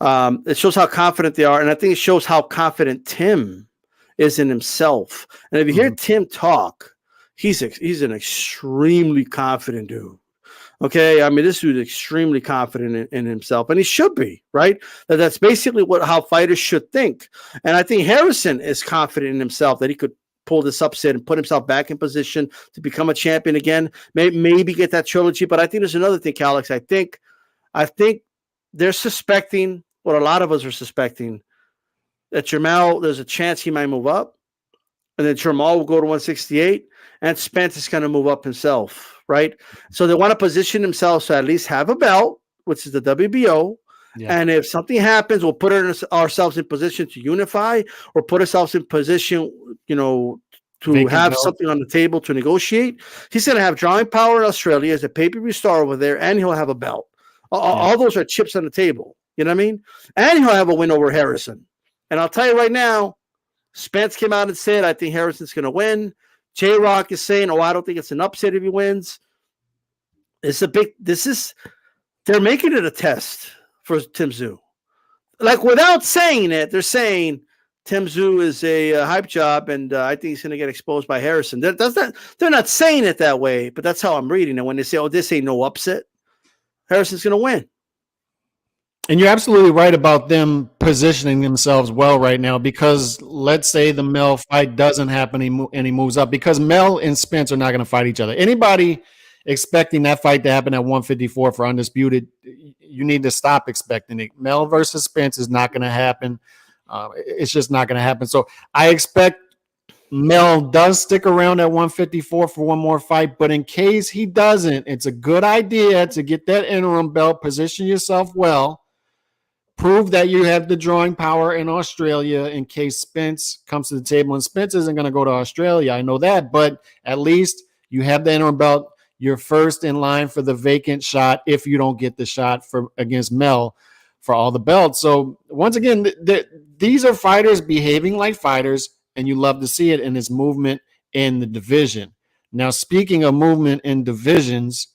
It shows how confident they are, and I think it shows how confident Tim is in himself. And if you hear Tim talk, he's an extremely confident dude. Okay, I mean, this dude is extremely confident in himself, and he should be, right? That's basically how fighters should think. And I think Harrison is confident in himself that he could pull this upset and put himself back in position to become a champion again, maybe get that trilogy. But I think there's another thing, Alex. I think they're suspecting what a lot of us are suspecting, that Jermell, there's a chance he might move up, and then Jermell will go to 168, and Spence is going to move up himself, right? So they want to position themselves to at least have a belt, which is the WBO. Yeah. And if something happens, we'll put ourselves in position to unify, or put ourselves in position, to have something on the table to negotiate. He's going to have drawing power in Australia as a pay-per-view star over there, and he'll have a belt. All those are chips on the table. You know what I mean? And he'll have a win over Harrison. And I'll tell you right now, Spence came out and said, I think Harrison's going to win. J-Rock is saying, I don't think it's an upset if he wins. They're making it a test for Tim Tszyu. Like, without saying it, they're saying Tim Tszyu is a hype job, and I think he's going to get exposed by Harrison. They're not saying it that way, but that's how I'm reading it. When they say, this ain't no upset, Harrison's going to win. And you're absolutely right about them positioning themselves well right now, because let's say the Mel fight doesn't happen and he moves up, because Mel and Spence are not going to fight each other. Anybody expecting that fight to happen at 154 for undisputed, you need to stop expecting it. Mel versus Spence is not going to happen. It's just not going to happen. So I expect Mel does stick around at 154 for one more fight, but in case he doesn't, it's a good idea to get that interim belt, position yourself well, prove that you have the drawing power in Australia in case Spence comes to the table. And Spence isn't going to go to Australia, I know that, but at least you have the interim belt. You're first in line for the vacant shot if you don't get the shot against Mel for all the belts. So once again, these are fighters behaving like fighters, and you love to see it in this movement in the division. Now, speaking of movement in divisions,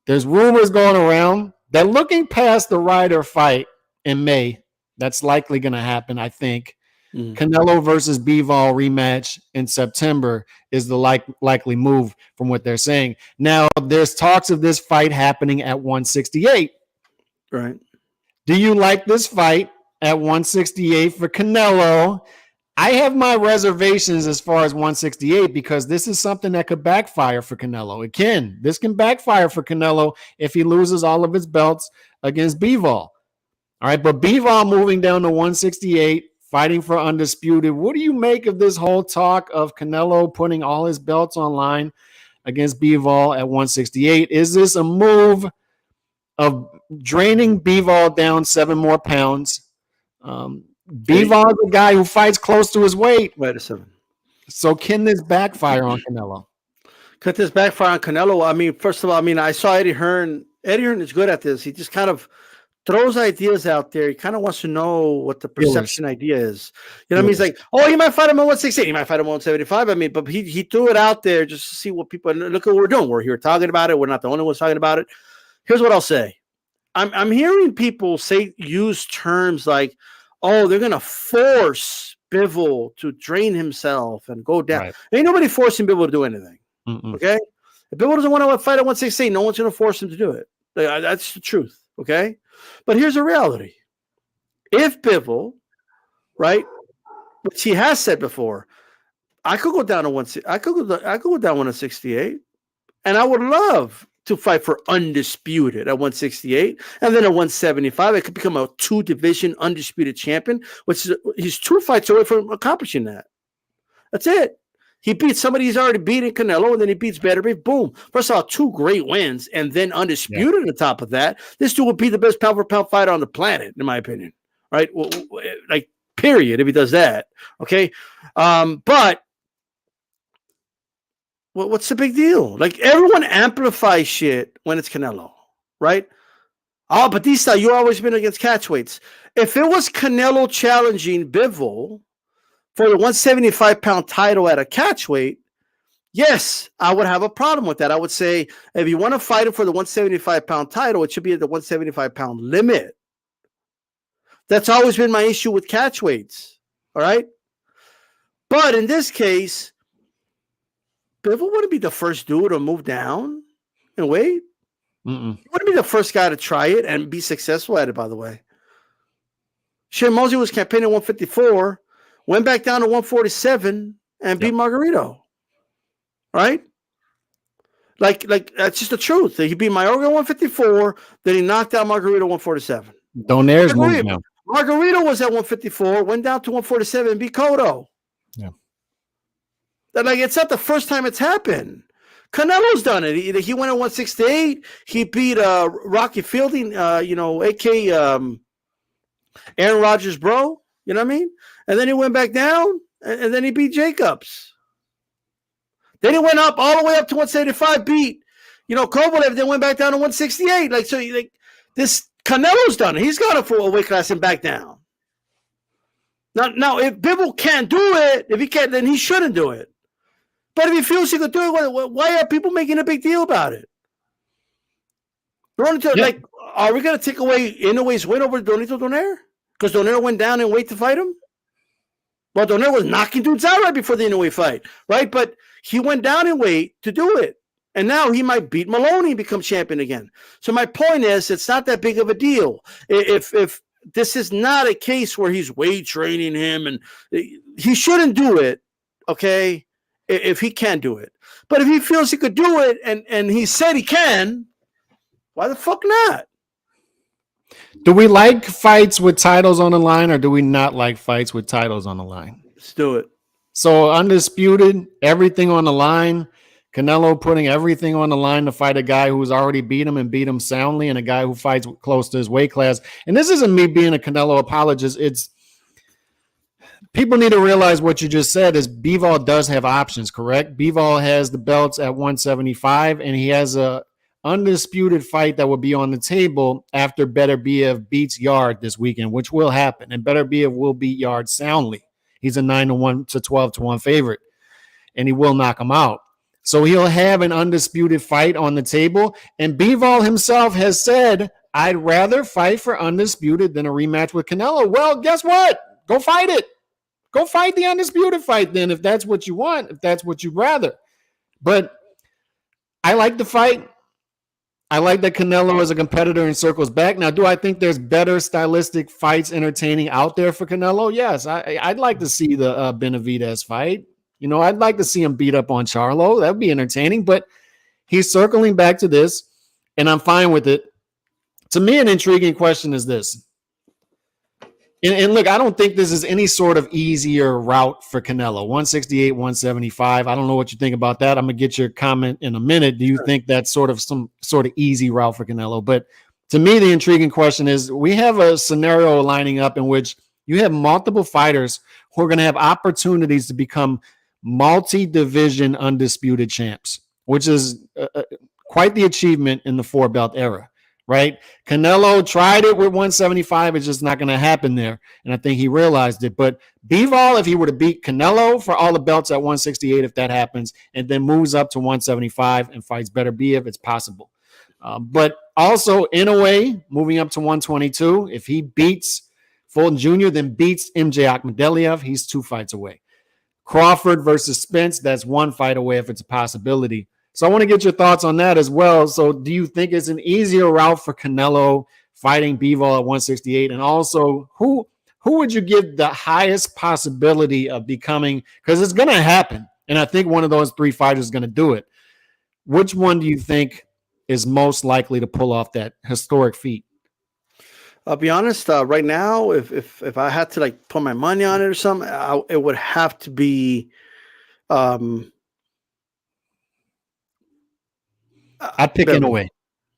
there's rumors going around that looking past the Ryder fight in May, that's likely going to happen, I think. Canelo versus Bivol rematch in September is the likely move from what they're saying. Now, there's talks of this fight happening at 168. Right. Do you like this fight at 168 for Canelo? I have my reservations as far as 168, because this is something that could backfire for Canelo. This can backfire for Canelo if he loses all of his belts against Bivol. All right, but Bivol moving down to 168, fighting for undisputed. What do you make of this whole talk of Canelo putting all his belts online against Bivol at 168? Is this a move of draining Bivol down 7 more pounds? Bivol is a guy who fights close to his weight. Wait a second. So can this backfire on Canelo? Could this backfire on Canelo? I mean, first of all, I saw Eddie Hearn. Eddie Hearn is good at this. He just kind of throws ideas out there. He kind of wants to know what the perception idea is. You know what I mean? He's like, he might fight him at 168. He might fight him at 175. But he threw it out there just to see what people, look at what we're doing. We're here talking about it. We're not the only ones talking about it. Here's what I'll say. I'm hearing people use terms like, they're going to force Bivol to drain himself and go down. Right. Ain't nobody forcing Bivol to do anything. Okay? If Bivol doesn't want to fight at 168, no one's going to force him to do it. That's the truth. Okay? But here's the reality. If Bivol, right, which he has said before, I could go down to I could go down 168, and I would love to fight for undisputed at 168, and then at 175, I could become a 2-division undisputed champion, which is he's 2 fights away from accomplishing that. That's it. He beats somebody he's already beaten, Canelo, and then he beats Beterbiev. Boom. First of all, 2 great wins, and then undisputed on top of that. This dude would be the best pound-for-pound fighter on the planet, in my opinion. Right? Like, period, if he does that. Okay? But what's the big deal? Like, everyone amplifies shit when it's Canelo, right? Oh, Batista, you've always been against catchweights. If it was Canelo challenging Bivol for the 175-pound title at a catchweight, yes, I would have a problem with that. I would say, if you want to fight him for the 175-pound title, it should be at the 175-pound limit. That's always been my issue with catchweights, all right? But in this case, Bivol wouldn't be the first dude to move down and weight. He wouldn't be the first guy to try it and be successful at it, by the way. Shane Mosley was campaigning 154, went back down to 147 and beat Margarito. Right? Like that's just the truth. He beat Mayorga 154, then he knocked out Margarito 147. Donair's moving now. Margarito was at 154, went down to 147 and beat Cotto. Yeah. Like, it's not the first time it's happened. Canelo's done it. He went at 168. He beat Rocky Fielding, AK Aaron Rodgers' bro. You know what I mean? And then he went back down, and then he beat Jacobs. Then he went up all the way up to 175, beat, Kovalev, then went back down to 168. This Canelo's done it. He's got it for a weight class and back down. Now, if Bivol can't do it, if he can't, then he shouldn't do it. But if he feels he could do it, why are people making a big deal about it? Are we going to take away Inoue's win over Donito Donaire? Because Donaire went down and wait to fight him? Well, Donaire was knocking dudes out right before the Inoue fight, right? But he went down in weight to do it. And now he might beat Maloney and become champion again. So my point is, it's not that big of a deal. If this is not a case where he's weight training him, and he shouldn't do it, okay, if he can do it. But if he feels he could do it, and he said he can, why the fuck not? Do we like fights with titles on the line, or do we not like fights with titles on the line? Let's do it. So undisputed, everything on the line. Canelo putting everything on the line to fight a guy who's already beat him and beat him soundly, and a guy who fights close to his weight class. And this isn't me being a Canelo apologist. It's people need to realize what you just said is Bivol does have options, correct? Bivol has the belts at 175, and he has a undisputed fight that will be on the table after Beterbiev beats Yard this weekend, which will happen. And Beterbiev will beat Yard soundly. He's a 9-1 to 12-1 favorite, and he will knock him out. So he'll have an undisputed fight on the table. And Bivol himself has said, I'd rather fight for undisputed than a rematch with Canelo. Well, guess what? Go fight it. Go fight the undisputed fight then, if that's what you want, if that's what you'd rather. But I like the fight. I like that Canelo is a competitor and circles back. Now, do I think there's better stylistic fights entertaining out there for Canelo? Yes. I'd like to see the Benavidez fight. I'd like to see him beat up on Charlo. That would be entertaining, but he's circling back to this, and I'm fine with it. To me, an intriguing question is this. And look, I don't think this is any sort of easier route for Canelo. 168, 175. I don't know what you think about that. I'm going to get your comment in a minute. Do you think that's sort of some sort of easy route for Canelo? But to me, the intriguing question is, we have a scenario lining up in which you have multiple fighters who are going to have opportunities to become multi-division undisputed champs, which is quite the achievement in the 4-belt era, right? Canelo tried it with 175. It's just not going to happen there. And I think he realized it. But Bivol, if he were to beat Canelo for all the belts at 168, if that happens, and then moves up to 175 and fights Beterbiev, it's possible. But also Inoue moving up to 122. If he beats Fulton Jr., then beats MJ Akhmadaliev, he's 2 fights away. Crawford versus Spence, that's 1 fight away if it's a possibility. So I want to get your thoughts on that as well. So do you think it's an easier route for Canelo fighting Bivol at 168? And also, who who would you give the highest possibility of becoming? Because it's going to happen, and I think one of those 3 fighters is going to do it. Which one do you think is most likely to pull off that historic feat? I'll be honest. Right now, if I had to like put my money on it or something, it would have to be. I'd pick Inoue.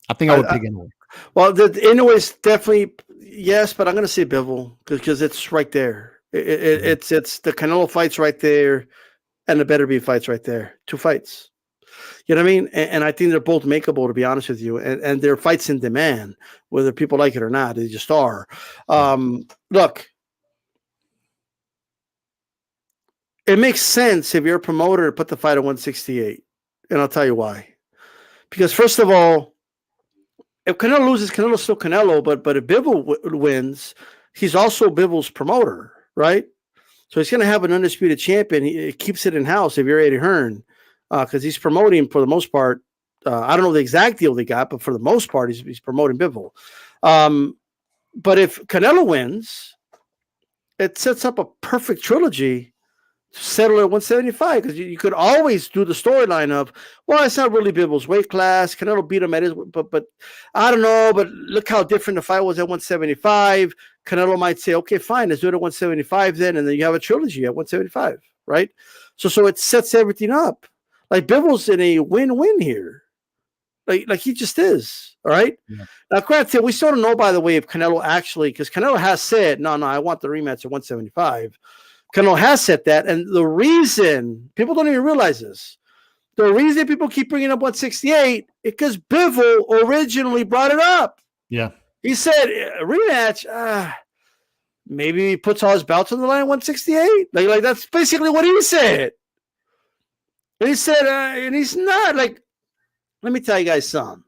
I think I would pick Inoue. Well, the Inoue is definitely yes, but I'm going to say Bivol because it's right there. It's the Canelo fights right there, and the Better Be fights right there. 2 fights. You know what I mean? And I think they're both makeable, to be honest with you. And they're fights in demand, whether people like it or not. They just are. Look, it makes sense if you're a promoter to put the fight at 168. And I'll tell you why. Because first of all, if Canelo loses, Canelo's still Canelo. But if Bivol wins, he's also Bivol's promoter, right? So he's going to have an undisputed champion. He keeps it in-house if you're Eddie Hearn. Because he's promoting for the most part. I don't know the exact deal they got, but for the most part, he's promoting Bivol. But if Canelo wins, it sets up a perfect trilogy to settle at 175. Because you could always do the storyline of, well, it's not really Bivol's weight class. Canelo beat him at his, but I don't know. But look how different the fight was at 175. Canelo might say, okay, fine, let's do it at 175 then, and then you have a trilogy at 175, right? So it sets everything up. Like Bivol's in a win-win here. Like he just is. All right. Yeah. Now, granted, we still don't know, by the way, if Canelo actually, because Canelo has said, no, I want the rematch at 175. Canelo has said that. And the reason people don't even realize this, the reason people keep bringing up 168 is because Bivol originally brought it up. Yeah. He said, rematch, maybe he puts all his belts on the line at 168. Like that's basically what he said. And he said, and he's not like, let me tell you guys something.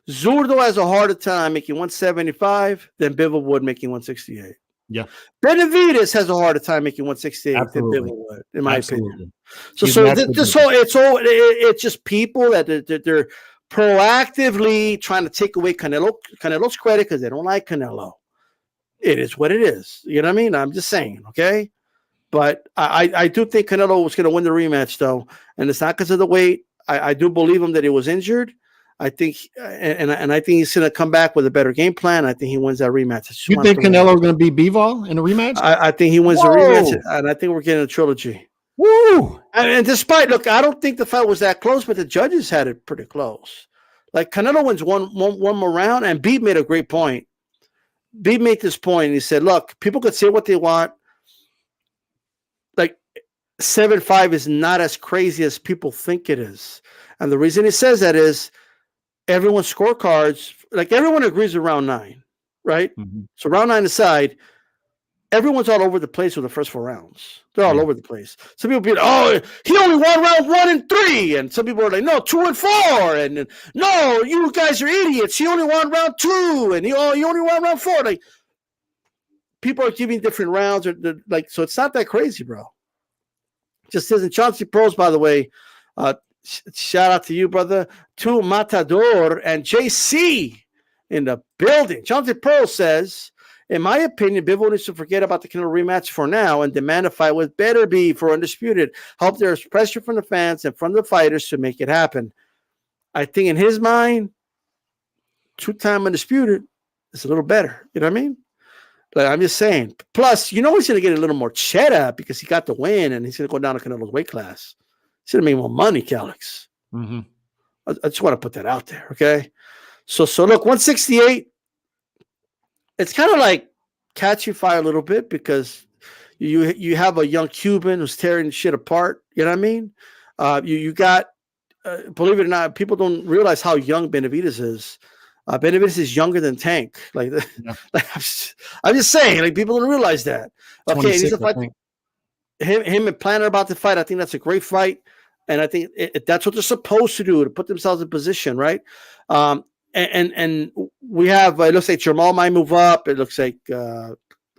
Zurdo has a harder time making 175 than Bivol would making 168. Yeah. Benavidez has a harder time making 168 Absolutely. than Bivol would, in my opinion. So it's just people that they're proactively trying to take away Canelo's credit because they don't like Canelo. It is what it is. You know what I mean? I'm just saying, okay? But I do think Canelo was going to win the rematch, though, and it's not because of the weight. I do believe him that he was injured. I think, and I think he's going to come back with a better game plan. I think he wins that rematch. You think Canelo's going to beat Bivol in a rematch? I think he wins the rematch, and I think we're getting a trilogy. Woo! And despite, look, I don't think the fight was that close, but the judges had it pretty close. Like Canelo wins one more round, and Beeb made a great point. Beeb made this point, and he said, look, people could say what they want. Like 7-5 is not as crazy as people think it is. And the reason he says that is everyone's scorecards, like everyone agrees with round 9, right? Mm-hmm. So round 9 aside, everyone's all over the place with the first 4 rounds. They're all over the place. Some people be like, oh, he only won round 1 and 3. And some people are like, no, 2 and 4. And no, you guys are idiots. He only won round 2. And he only won round 4. Like, people are giving different rounds. Like, so it's not that crazy, bro. Just isn't. Chauncey Pros, by the way, shout out to you, brother. To Matador and JC in the building. Chauncey Pros says, in my opinion, Bivol needs to forget about the Canelo rematch for now and demand a fight with Better Be for undisputed. Hope there's pressure from the fans and from the fighters to make it happen. I think in his mind, 2-time undisputed is a little better. You know what I mean? Like, I'm just saying. Plus, you know he's going to get a little more cheddar because he got the win and he's going to go down to Canelo's weight class. He's going to make more money, Calix. Mm-hmm. I just want to put that out there, okay? So look, 168, it's kind of like catching fire a little bit because you have a young Cuban who's tearing shit apart. You know what I mean? You got, believe it or not, people don't realize how young Benavidez is. Benavidez is younger than Tank. Like, yeah. I'm just saying, like, people don't realize that. Okay, he's a fight. Him and Planner about to fight. I think that's a great fight, and I think that's what they're supposed to do, to put themselves in position, right? And we have. It looks like Jamal might move up. It looks like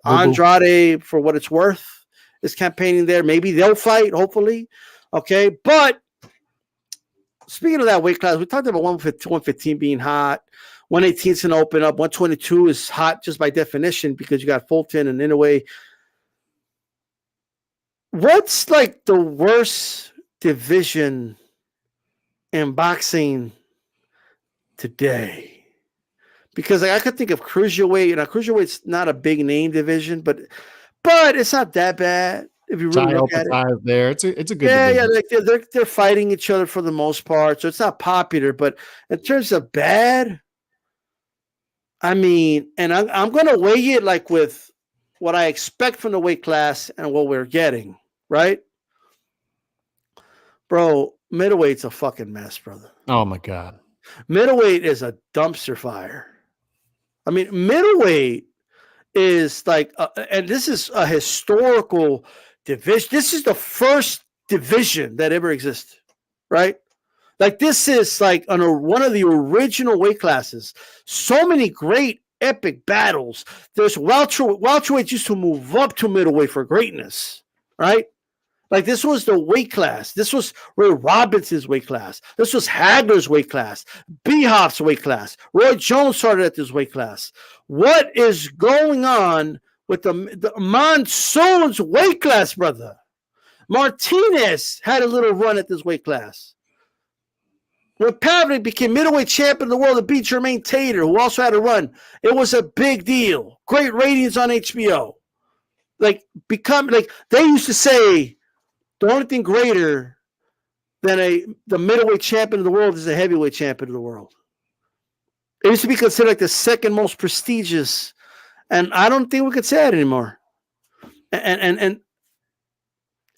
Andrade, for what it's worth, is campaigning there. Maybe they'll fight. Hopefully, okay. But speaking of that weight class, we talked about 115 being hot. 118 is going to open up. 122 is hot just by definition because you got Fulton and Inoue. What's like the worst division in boxing today? Because I could think of cruiserweight. Cruiserweight's not a big name division, but it's not that bad if you really look at it. There, it's a good division. Like they're fighting each other for the most part, so it's not popular. But in terms of bad, I mean, and I'm going to weigh it like with what I expect from the weight class and what we're getting, right? Bro, middleweight's a fucking mess, brother. Oh my God. Middleweight is a dumpster fire. I mean, middleweight is like, and this is a historical division. This is the first division that ever existed, right? Like this is like one of the original weight classes. So many great epic battles. There's welterweight used to move up to middleweight for greatness, right? Like this was the weight class. This was Ray Robinson's weight class. This was Hagler's weight class. Behoff's weight class. Roy Jones started at this weight class. What is going on with the Monsoon's weight class, brother? Martinez had a little run at this weight class. When Pavlik became middleweight champion of the world and beat Jermaine Tater, who also had a run, it was a big deal. Great ratings on HBO. They used to say, the only thing greater than the middleweight champion of the world is a heavyweight champion of the world. It used to be considered like the second most prestigious, and I don't think we could say that anymore. And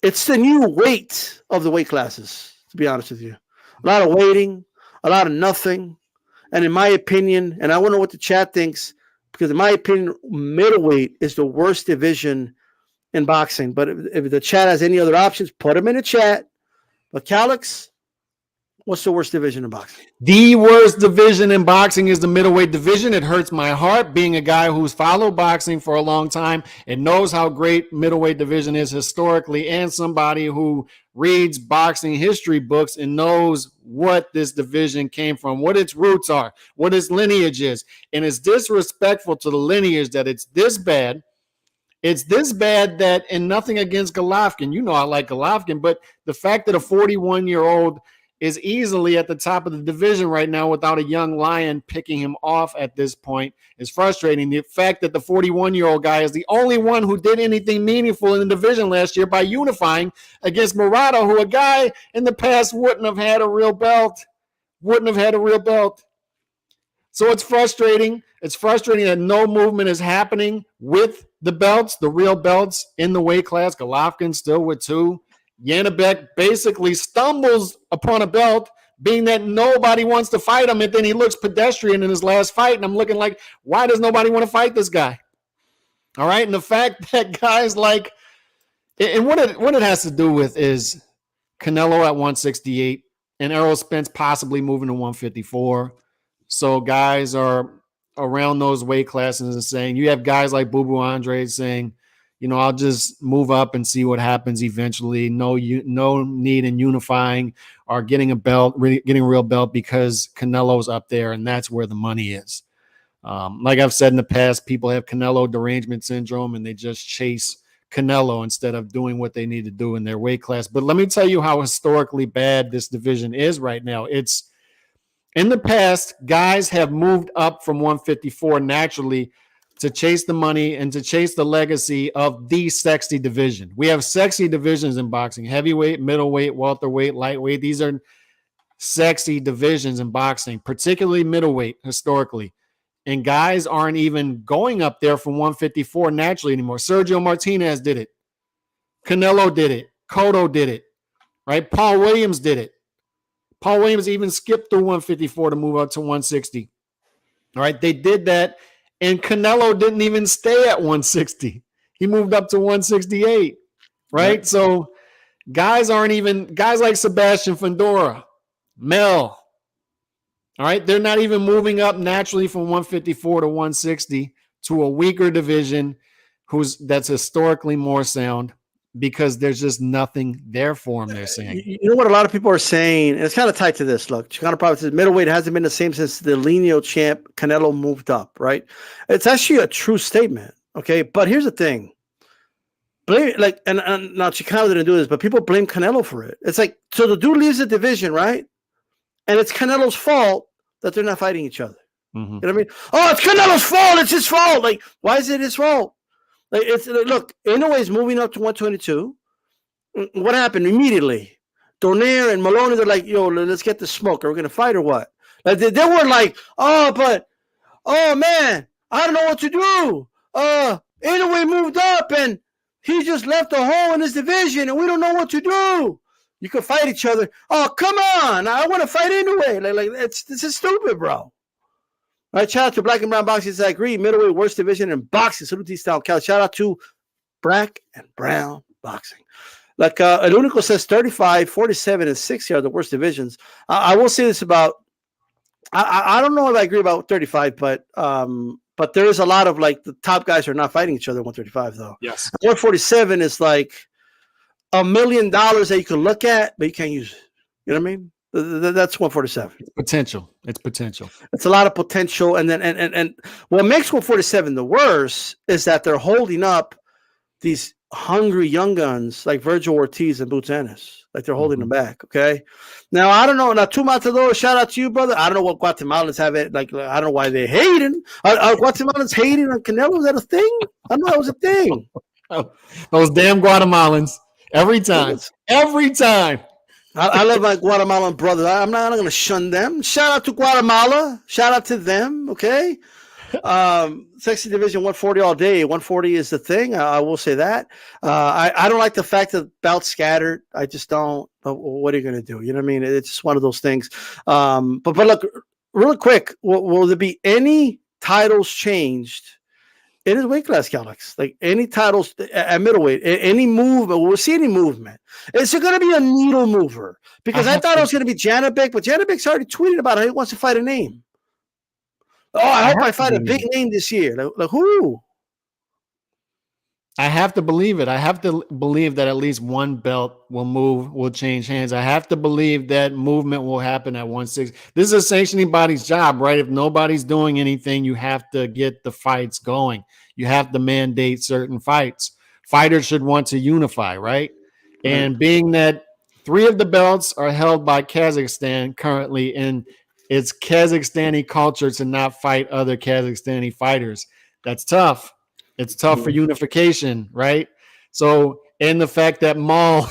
it's the new weight of the weight classes, to be honest with you. A lot of waiting, a lot of nothing. And in my opinion, and I want to know what the chat thinks, because in my opinion, middleweight is the worst division in boxing. But if the chat has any other options, put them in the chat. But Calix, what's the worst division in boxing? The worst division in boxing is the middleweight division. It hurts my heart being a guy who's followed boxing for a long time and knows how great middleweight division is historically, and somebody who reads boxing history books and knows what this division came from, what its roots are, what its lineage is. And it's disrespectful to the lineage that it's this bad. It's this bad that, and nothing against Golovkin. You know I like Golovkin, but the fact that a 41-year-old is easily at the top of the division right now without a young lion picking him off at this point is frustrating. The fact that the 41-year-old guy is the only one who did anything meaningful in the division last year by unifying against Murata, who a guy in the past wouldn't have had a real belt. So it's frustrating. It's frustrating that no movement is happening with the belts, the real belts in the weight class. Golovkin still with 2. Janibek basically stumbles upon a belt, being that nobody wants to fight him, and then he looks pedestrian in his last fight, and I'm looking like, why does nobody want to fight this guy? All right, and the fact that guys like, and what it has to do with is Canelo at 168 and Errol Spence possibly moving to 154. So guys are around those weight classes and saying, you have guys like Boo Boo Andre saying, I'll just move up and see what happens eventually. No need in unifying or getting a belt, getting a real belt, because Canelo's up there and that's where the money is. Like I've said in the past, people have Canelo derangement syndrome and they just chase Canelo instead of doing what they need to do in their weight class. But let me tell you how historically bad this division is right now. It's in the past, guys have moved up from 154 naturally to chase the money and to chase the legacy of the sexy division. We have sexy divisions in boxing: heavyweight, middleweight, welterweight, lightweight. These are sexy divisions in boxing, particularly middleweight historically. And guys aren't even going up there from 154 naturally anymore. Sergio Martinez did it. Canelo did it. Cotto did it. Right? Paul Williams did it. Paul Williams even skipped through 154 to move up to 160. All right? They did that. And Canelo didn't even stay at 160. He moved up to 168, right? Yep. So guys like Sebastian Fundora, Mel, all right? They're not even moving up naturally from 154 to 160 to a weaker division that's historically more sound. because there's just nothing there for him, they're saying. You know what a lot of people are saying, and it's kind of tied to this. Look, Chicano Prophet says middleweight hasn't been the same since the lineal champ Canelo moved up, right? It's actually a true statement, okay? But here's the thing. Blame, like, and now Chicano didn't do this, but people blame Canelo for it. It's like, so the dude leaves the division, right? And it's Canelo's fault that they're not fighting each other. Mm-hmm. You know what I mean? Oh, it's Canelo's fault. It's his fault. Like, why is it his fault? Like, it's look, Inoue is moving up to 122. What happened immediately? Broner and Maloney, they're like, yo, let's get the smoke. Are we going to fight or what? Like, they were like, oh, man, I don't know what to do. Inoue moved up and he just left a hole in his division and we don't know what to do. You can fight each other. Oh, come on. I want to fight Inoue. This is stupid, bro. All right, shout out to Black and Brown Boxing. I agree. Middleweight, worst division in boxing. Salute style. Shout out to Black and Brown Boxing. Like El Único says 35, 47, and 60 are the worst divisions. I will say this about I don't know if I agree about 35, but there is a lot of like the top guys are not fighting each other at 135 though. Yes. 147 is like $1 million that you can look at, but you can't use it. You know what I mean? That's 147. It's potential. It's potential. It's a lot of potential. And then and what makes 147 the worst is that they're holding up these hungry young guns like Virgil Ortiz and Boots Ennis. Like they're holding them back. Okay. Now I don't know. Now two Matador, shout out to you, brother. I don't know what Guatemalans have it. Like I don't know why they're hating. Are Guatemalans hating on Canelo? Is that a thing? I know that was a thing. Those damn Guatemalans. Every time. Every time. I love my Guatemalan brother. I'm not going to shun them. Shout out to Guatemala. Shout out to them. Okay. Sexy division 140 all day. 140 is the thing. I will say that. I don't like the fact that bouts scattered. I just don't. What are you going to do? You know what I mean? It's just one of those things. But look, really quick, will there be any titles changed in his weight class, Calix? Like any titles at middleweight, any movement? We'll see any movement. Is it going to be a needle mover? Because I thought it was going to be Janabek, but Janabek's already tweeted about how he wants to fight a name. Oh, I hope I fight a big name this year. Like who? I have to believe it. I have to believe that at least one belt will change hands. I have to believe that movement will happen at 160. This is a sanctioning body's job, right? If nobody's doing anything, you have to get the fights going. You have to mandate certain fights. Fighters should want to unify, right? And being that 3 of the belts are held by Kazakhstan currently, and it's Kazakhstani culture to not fight other Kazakhstani fighters. That's tough. It's tough for unification, right? So, and the fact that Maul,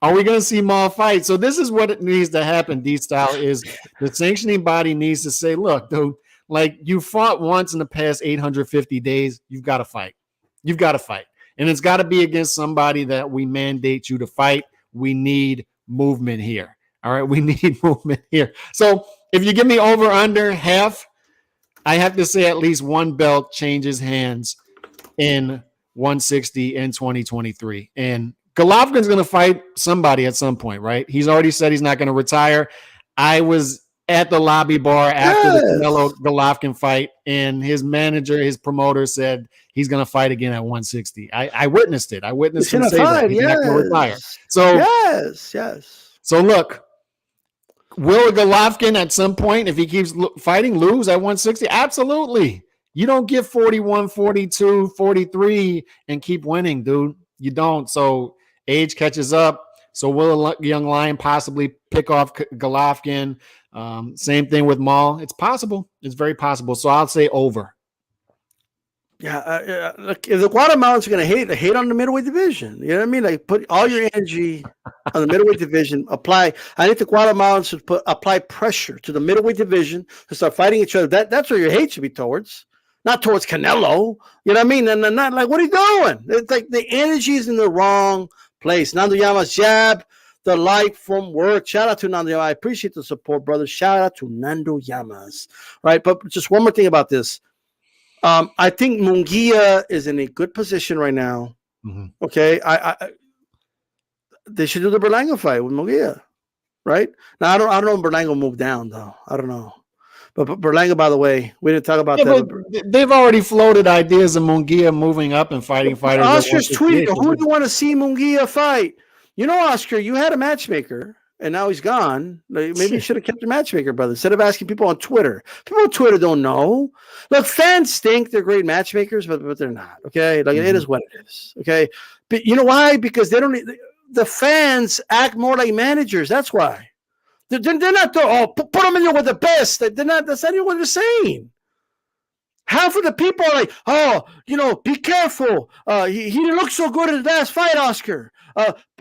are we going to see Maul fight? So this is what it needs to happen, D-Style, is the sanctioning body needs to say, look, dude, like you fought once in the past 850 days, you've got to fight. You've got to fight. And it's got to be against somebody that we mandate you to fight. We need movement here. All right, we need movement here. So if you give me over under half, I have to say at least one belt changes hands in 160 in 2023. And Golovkin's going to fight somebody at some point, right? He's already said he's not going to retire. I was at the lobby bar after the Canelo Golovkin fight, and his manager, his promoter said he's going to fight again at 160. I witnessed it. I witnessed him say that he's not going to retire. So, yes. So look, will Golovkin at some point, if he keeps fighting, lose at 160? Absolutely. You don't get 41, 42, 43 and keep winning, dude. You don't. So age catches up. So will a young lion possibly pick off Golovkin? Same thing with Maul. It's possible. It's very possible. So I'll say over. Yeah, look, if the Guatemalans are going to hate on the middleweight division. You know what I mean? Like put all your energy on the middleweight division. I think the Guatemalans should apply pressure to the middleweight division to start fighting each other. That's where your hate should be towards. Not towards Canelo. You know what I mean? And not like, what are you doing? It's like the energy is in the wrong place. Nando Yama's jab, the light from work. Shout out to Nando Yama. I appreciate the support, brother. Shout out to Nando Yamas. Right? But just one more thing about this. I think Munguia is in a good position right now. Mm-hmm. Okay. They should do the Berlanga fight with Munguia. Right? Now, I don't know if Berlanga will move down, though. I don't know. But Berlanga, by the way, we didn't talk about Yeah, that. but they've already floated ideas of Munguia moving up and fighting fighters. Oscar's tweeting, who do you want to see Munguia fight? You know, Oscar, you had a matchmaker, and now he's gone. Maybe you should have kept your matchmaker, brother, instead of asking people on Twitter. People on Twitter don't know. Look, fans think they're great matchmakers, but they're not, okay? Like, it is what it is, okay? But you know why? Because they don't. The fans act more like managers. That's why. They're not, put them in there with the best. They're not, that's not even what they're saying. Half of the people are like, oh, be careful. He didn't look so good in the last fight, Oscar.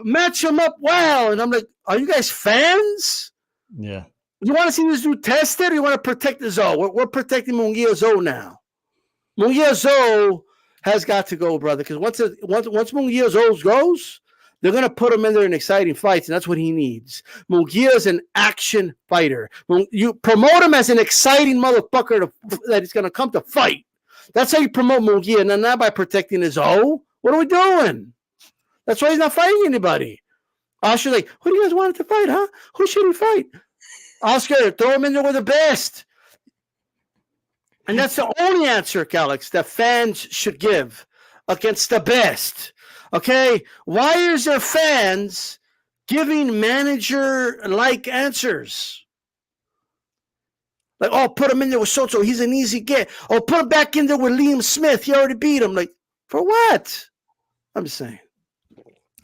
Match him up well. And I'm like, are you guys fans? Yeah. You want to see this dude tested, or you want to protect the Zoe? We're protecting Munguia Zoe now. Munguia Zoe has got to go, brother, because once Munguia Zoe goes, they're going to put him in there in exciting fights, and that's what he needs. Munguia is an action fighter. You promote him as an exciting motherfucker that he's going to come to fight. That's how you promote Munguia, and not by protecting his O. What are we doing? That's why he's not fighting anybody. Oscar's like, who do you guys want to fight, huh? Who should he fight? Oscar, throw him in there with the best. And that's the only answer, Alex, that fans should give against the best. Okay, why is there fans giving manager-like answers? Like, oh, put him in there with Soto. He's an easy get. Oh, put him back in there with Liam Smith. He already beat him. Like, for what? I'm just saying.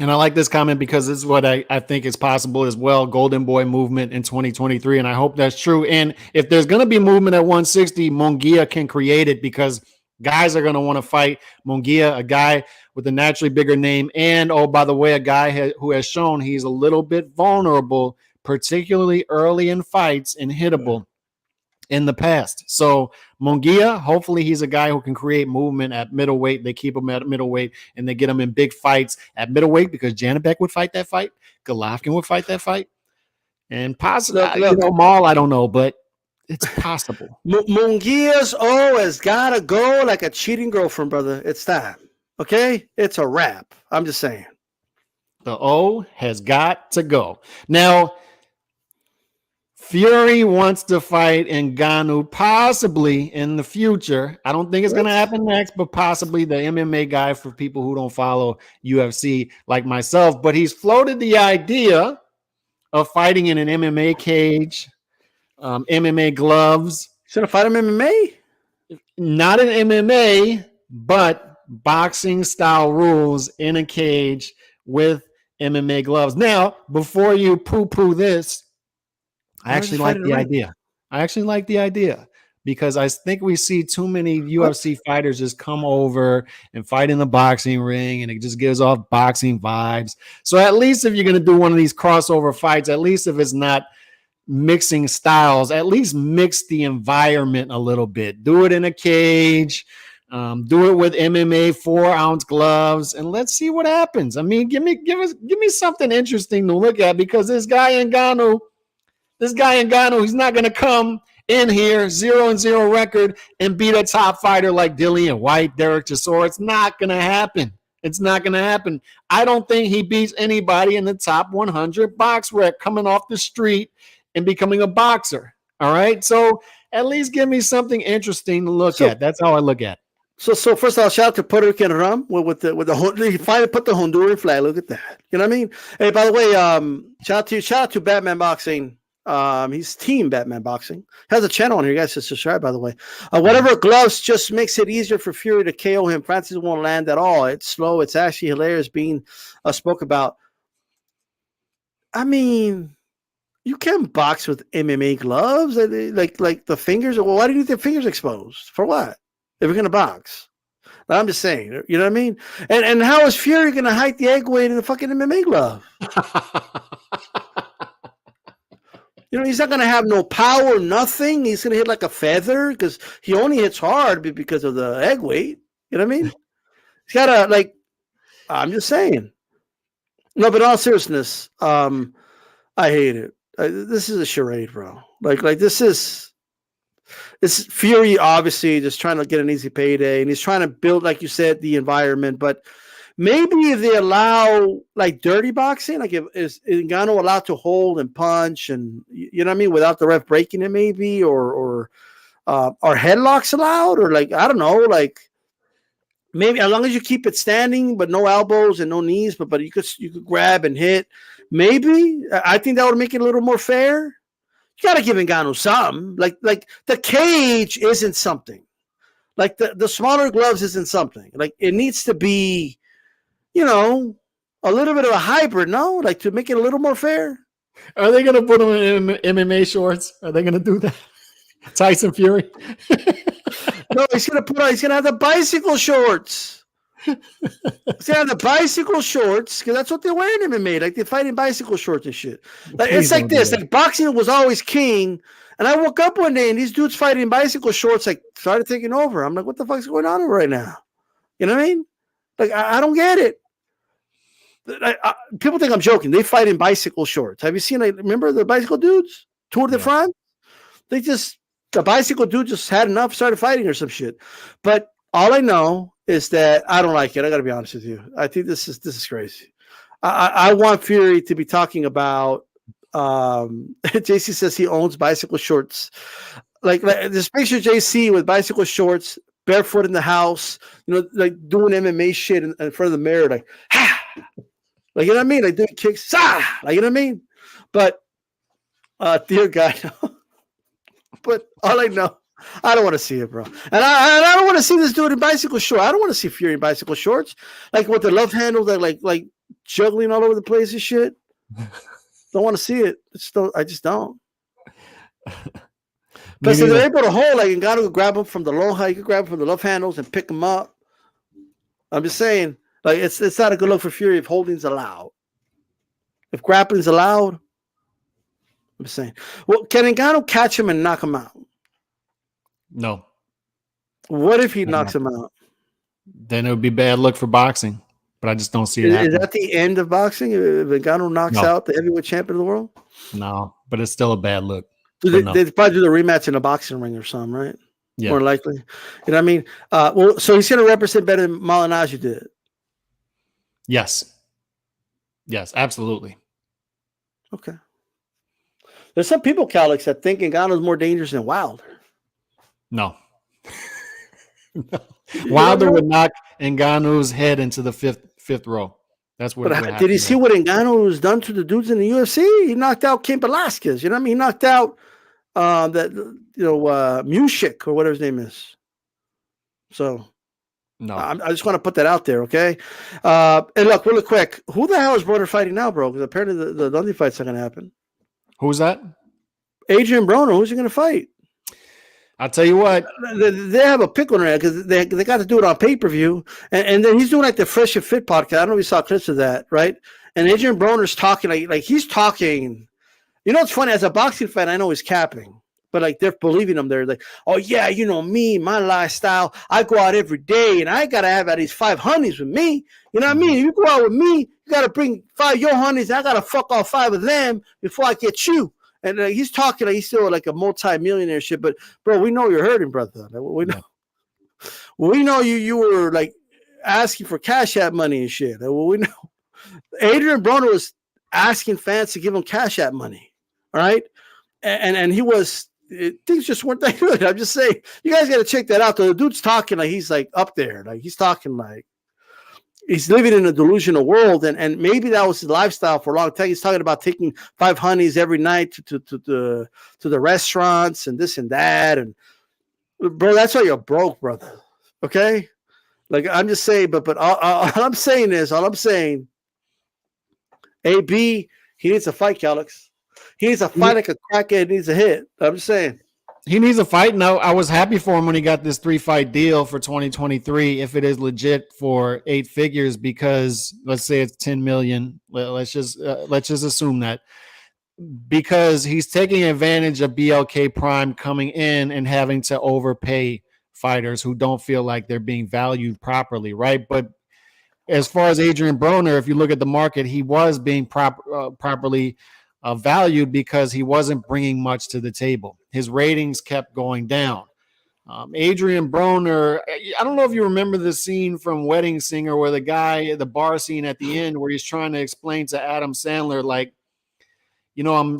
And I like this comment because this is what I think is possible as well. Golden Boy movement in 2023. And I hope that's true. And if there's going to be movement at 160, Munguia can create it because guys are going to want to fight Munguia, a guy with a naturally bigger name. And, oh, by the way, a guy who has shown he's a little bit vulnerable, particularly early in fights and hittable in the past. So Munguia, hopefully he's a guy who can create movement at middleweight. They keep him at middleweight and they get him in big fights at middleweight because Janibek would fight that fight. Golovkin would fight that fight. And possibly, Maul, I don't know, but it's possible. Munguia's has got to go like a cheating girlfriend, brother. It's time. Okay? It's a wrap. I'm just saying. The O has got to go. Now, Fury wants to fight Ngannou possibly in the future. I don't think it's going to happen next, but possibly the MMA guy for people who don't follow UFC like myself. But he's floated the idea of fighting in an MMA cage, MMA gloves. Should I fight him MMA? Not an MMA, but boxing style rules in a cage with MMA gloves. Now, before you poo-poo this, I actually like the idea. I actually like the idea because I think we see too many UFC fighters just come over and fight in the boxing ring, and it just gives off boxing vibes. So at least if you're going to do one of these crossover fights, at least if it's not mixing styles, at least mix the environment a little bit. Do it in a cage. Do it with MMA 4-ounce gloves, and let's see what happens. I mean, give me something interesting to look at because this guy Ngannou, he's not going to come in here 0-0 record and beat a top fighter like Dillian White, Derek Chisora. It's not going to happen. It's not going to happen. I don't think he beats anybody in the top 100 box rec coming off the street and becoming a boxer. All right, so at least give me something interesting to look at. That's how I look at it. So first of all, shout out to Puerto Rican Rum with the he finally put the Honduran flag. Look at that. You know what I mean? Hey, by the way, shout out to Batman Boxing. He's Team Batman Boxing. Has a channel on here, you guys. Just subscribe, by the way. Whatever gloves just makes it easier for Fury to KO him. Francis won't land at all. It's slow. It's actually hilarious being spoke about. I mean, you can't box with MMA gloves like the fingers. Well, why do you need the fingers exposed? For what? If you're gonna box. I'm just saying, you know what I mean? And how is Fury gonna hike the egg weight in the fucking MMA glove? You know, he's not gonna have no power, nothing. He's gonna hit like a feather because he only hits hard because of the egg weight. You know what I mean? He's gotta I'm just saying. No, but in all seriousness, I hate it. This is a charade, bro. Like this is. It's Fury obviously just trying to get an easy payday, and he's trying to build, like you said, the environment. But maybe if they allow like dirty boxing, like if is Ngannou allowed to hold and punch and you know what I mean without the ref breaking it, maybe or are headlocks allowed or like I don't know, like maybe as long as you keep it standing but no elbows and no knees, but you could grab and hit. Maybe I think that would make it a little more fair. You got to give Ngannou some. Like the cage isn't something. Like the smaller gloves isn't something. Like it needs to be, you know, a little bit of a hybrid, no? Like to make it a little more fair. Are they going to put him in MMA shorts? Are they going to do that? Tyson Fury? No, he's gonna have the bicycle shorts. He's gonna have the bicycle shorts because that's what they're wearing in MMA. Like they fight in bicycle shorts and shit. Like it's like this. Like boxing was always king. And I woke up one day and these dudes fighting in bicycle shorts like started taking over. I'm like, what the fuck's going on right now? You know what I mean? Like I don't get it. People think I'm joking. They fight in bicycle shorts. Have you seen? Like, remember the bicycle dudes? Tour de France? The bicycle dude just had enough, started fighting or some shit. But all I know is that I don't like it. I got to be honest with you. I think this is crazy. I want Fury to be talking about. JC says he owns bicycle shorts. Like this picture, JC with bicycle shorts, barefoot in the house. You know, like doing MMA shit in front of the mirror, like ha, like you know what I mean, like doing kicks, ah, like you know what I mean. But dear God. But all I know, I don't want to see it, bro. And I don't want to see this dude in bicycle shorts. I don't want to see Fury in bicycle shorts, like with the love handle that like juggling all over the place and shit. Don't want to see it. I just don't. Because if they're able to hold, like Ngannou could grab him from the low height, you could grab him from the love handles and pick him up. I'm just saying, like it's not a good look for Fury if holding's allowed. If grappling's allowed. I'm just saying. Well, can Ngannou catch him and knock him out? No. What if he knocks him out? Then it would be bad luck for boxing. But I just don't see it happening. Is that the end of boxing? If Ngannou knocks out the heavyweight champion of the world? No, but it's still a bad look. They probably do the rematch in a boxing ring or something, right? Yeah. More likely. You know what I mean? Well, so he's going to represent better than Malignaggi did. Yes. Yes, absolutely. Okay. There's some people, Calix, that think Ngannou is more dangerous than Wilder. No. No. Wilder would knock Ngannou's head into the fifth row. That's what. But did you see what Ngannou has done to the dudes in the UFC? He knocked out Cain Velasquez. You know what I mean? He knocked out Music or whatever his name is. So no, I just want to put that out there, okay? And look, really quick, who the hell is Broner fighting now, bro? Because apparently the Dundee fight's not going to happen. Who's that? Adrian Broner. Who's he going to fight? I'll tell you what. They have a pickle in there because they got to do it on pay-per-view. And then he's doing like the Fresh and Fit podcast. I don't know if you saw clips of that, right? And Adrian Broner's talking like he's talking. You know, it's funny. As a boxing fan, I know he's capping. But like they're believing him. They're like, oh, yeah, you know me, my lifestyle. I go out every day and I got to have at least 5 honeys with me. You know what I mean? If you go out with me, you got to bring 5 of your honeys. And I got to fuck all 5 of them before I get you. And he's talking like he's still like a multi-millionaire shit. But, bro, we know you're hurting, brother. We know you were like asking for Cash App money and shit. We know. Adrian Broner was asking fans to give him Cash App money. All right? And he was – things just weren't that good. I'm just saying. You guys got to check that out. The dude's talking like he's like up there. Like he's talking like he's living in a delusional world, and maybe that was his lifestyle for a long time. He's talking about taking 5 honeys every night to the restaurants and this and that. And bro, that's why you're broke, brother. Okay, like I'm just saying. But all I'm saying is, AB, he needs a fight, Calix. He needs a fight like a crackhead needs a hit. I'm just saying. He needs a fight. No, I was happy for him when he got this 3-fight deal for 2023. If it is legit for 8 figures, because let's say it's 10 million. Let's just assume that, because he's taking advantage of BLK Prime coming in and having to overpay fighters who don't feel like they're being valued properly, right? But as far as Adrian Broner, if you look at the market, he was being properly valued because he wasn't bringing much to the table. His ratings kept going down. Adrian Broner, I don't know if you remember the scene from Wedding Singer where the bar scene at the end where he's trying to explain to Adam Sandler, like, I'm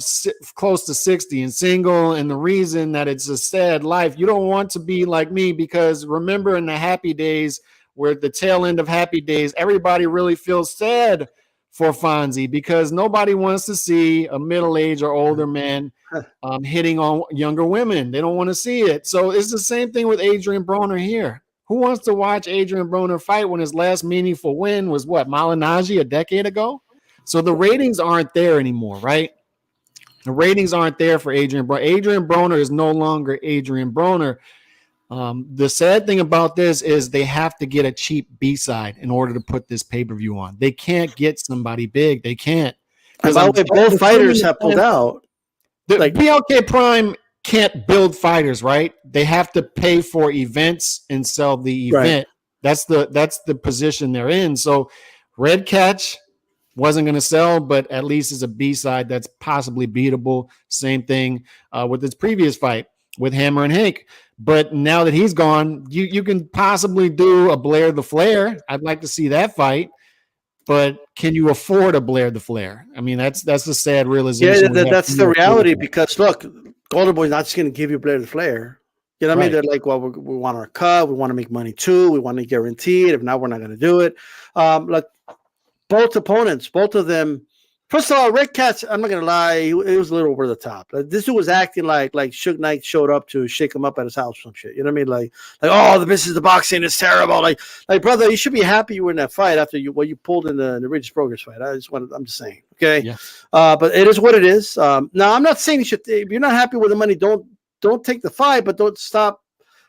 close to 60 and single, and the reason that it's a sad life, you don't want to be like me, because remember in the Happy Days, where at the tail end of Happy Days, everybody really feels sad for Fonzie because nobody wants to see a middle-aged or older man hitting on younger women. They don't want to see it. So it's the same thing with Adrian Broner here. Who wants to watch Adrian Broner fight when his last meaningful win was Malinaji a decade ago? So the ratings aren't there anymore, right? The ratings aren't there for Adrian Broner. Adrian Broner is no longer Adrian Broner. The sad thing about this is they have to get a cheap B-side in order to put this pay-per-view on. They can't get somebody big. They can't. By the way, both fighters have pulled out. The BLK Prime can't build fighters, right? They have to pay for events and sell the event. Right. That's the position they're in. So Red Catch wasn't going to sell, but at least it's a B-side that's possibly beatable. Same thing with its previous fight with Hammer and Hank. But now that he's gone, you can possibly do a Blair the Flair. I'd like to see that fight. But can you afford a Blair the Flair? I mean, that's the sad realization. Yeah, that's the reality, because look, Golden Boy's not just going to give you Blair the Flair. You know what I mean? They're like, well, we want our cut. We want to make money too. We want to guarantee it. If not, we're not going to do it. Like both opponents, both of them. First of all, Red Catch, I'm not going to lie, it was a little over the top. Like, this dude was acting like Suge Knight showed up to shake him up at his house or some shit. You know what I mean? Like, oh, the business of the boxing is terrible. Like, brother, you should be happy you were in that fight after what you pulled in the Regis Progress fight. I'm just saying, okay? Yeah. But it is what it is. Now, I'm not saying you should. If you're not happy with the money, don't take the fight, but don't stop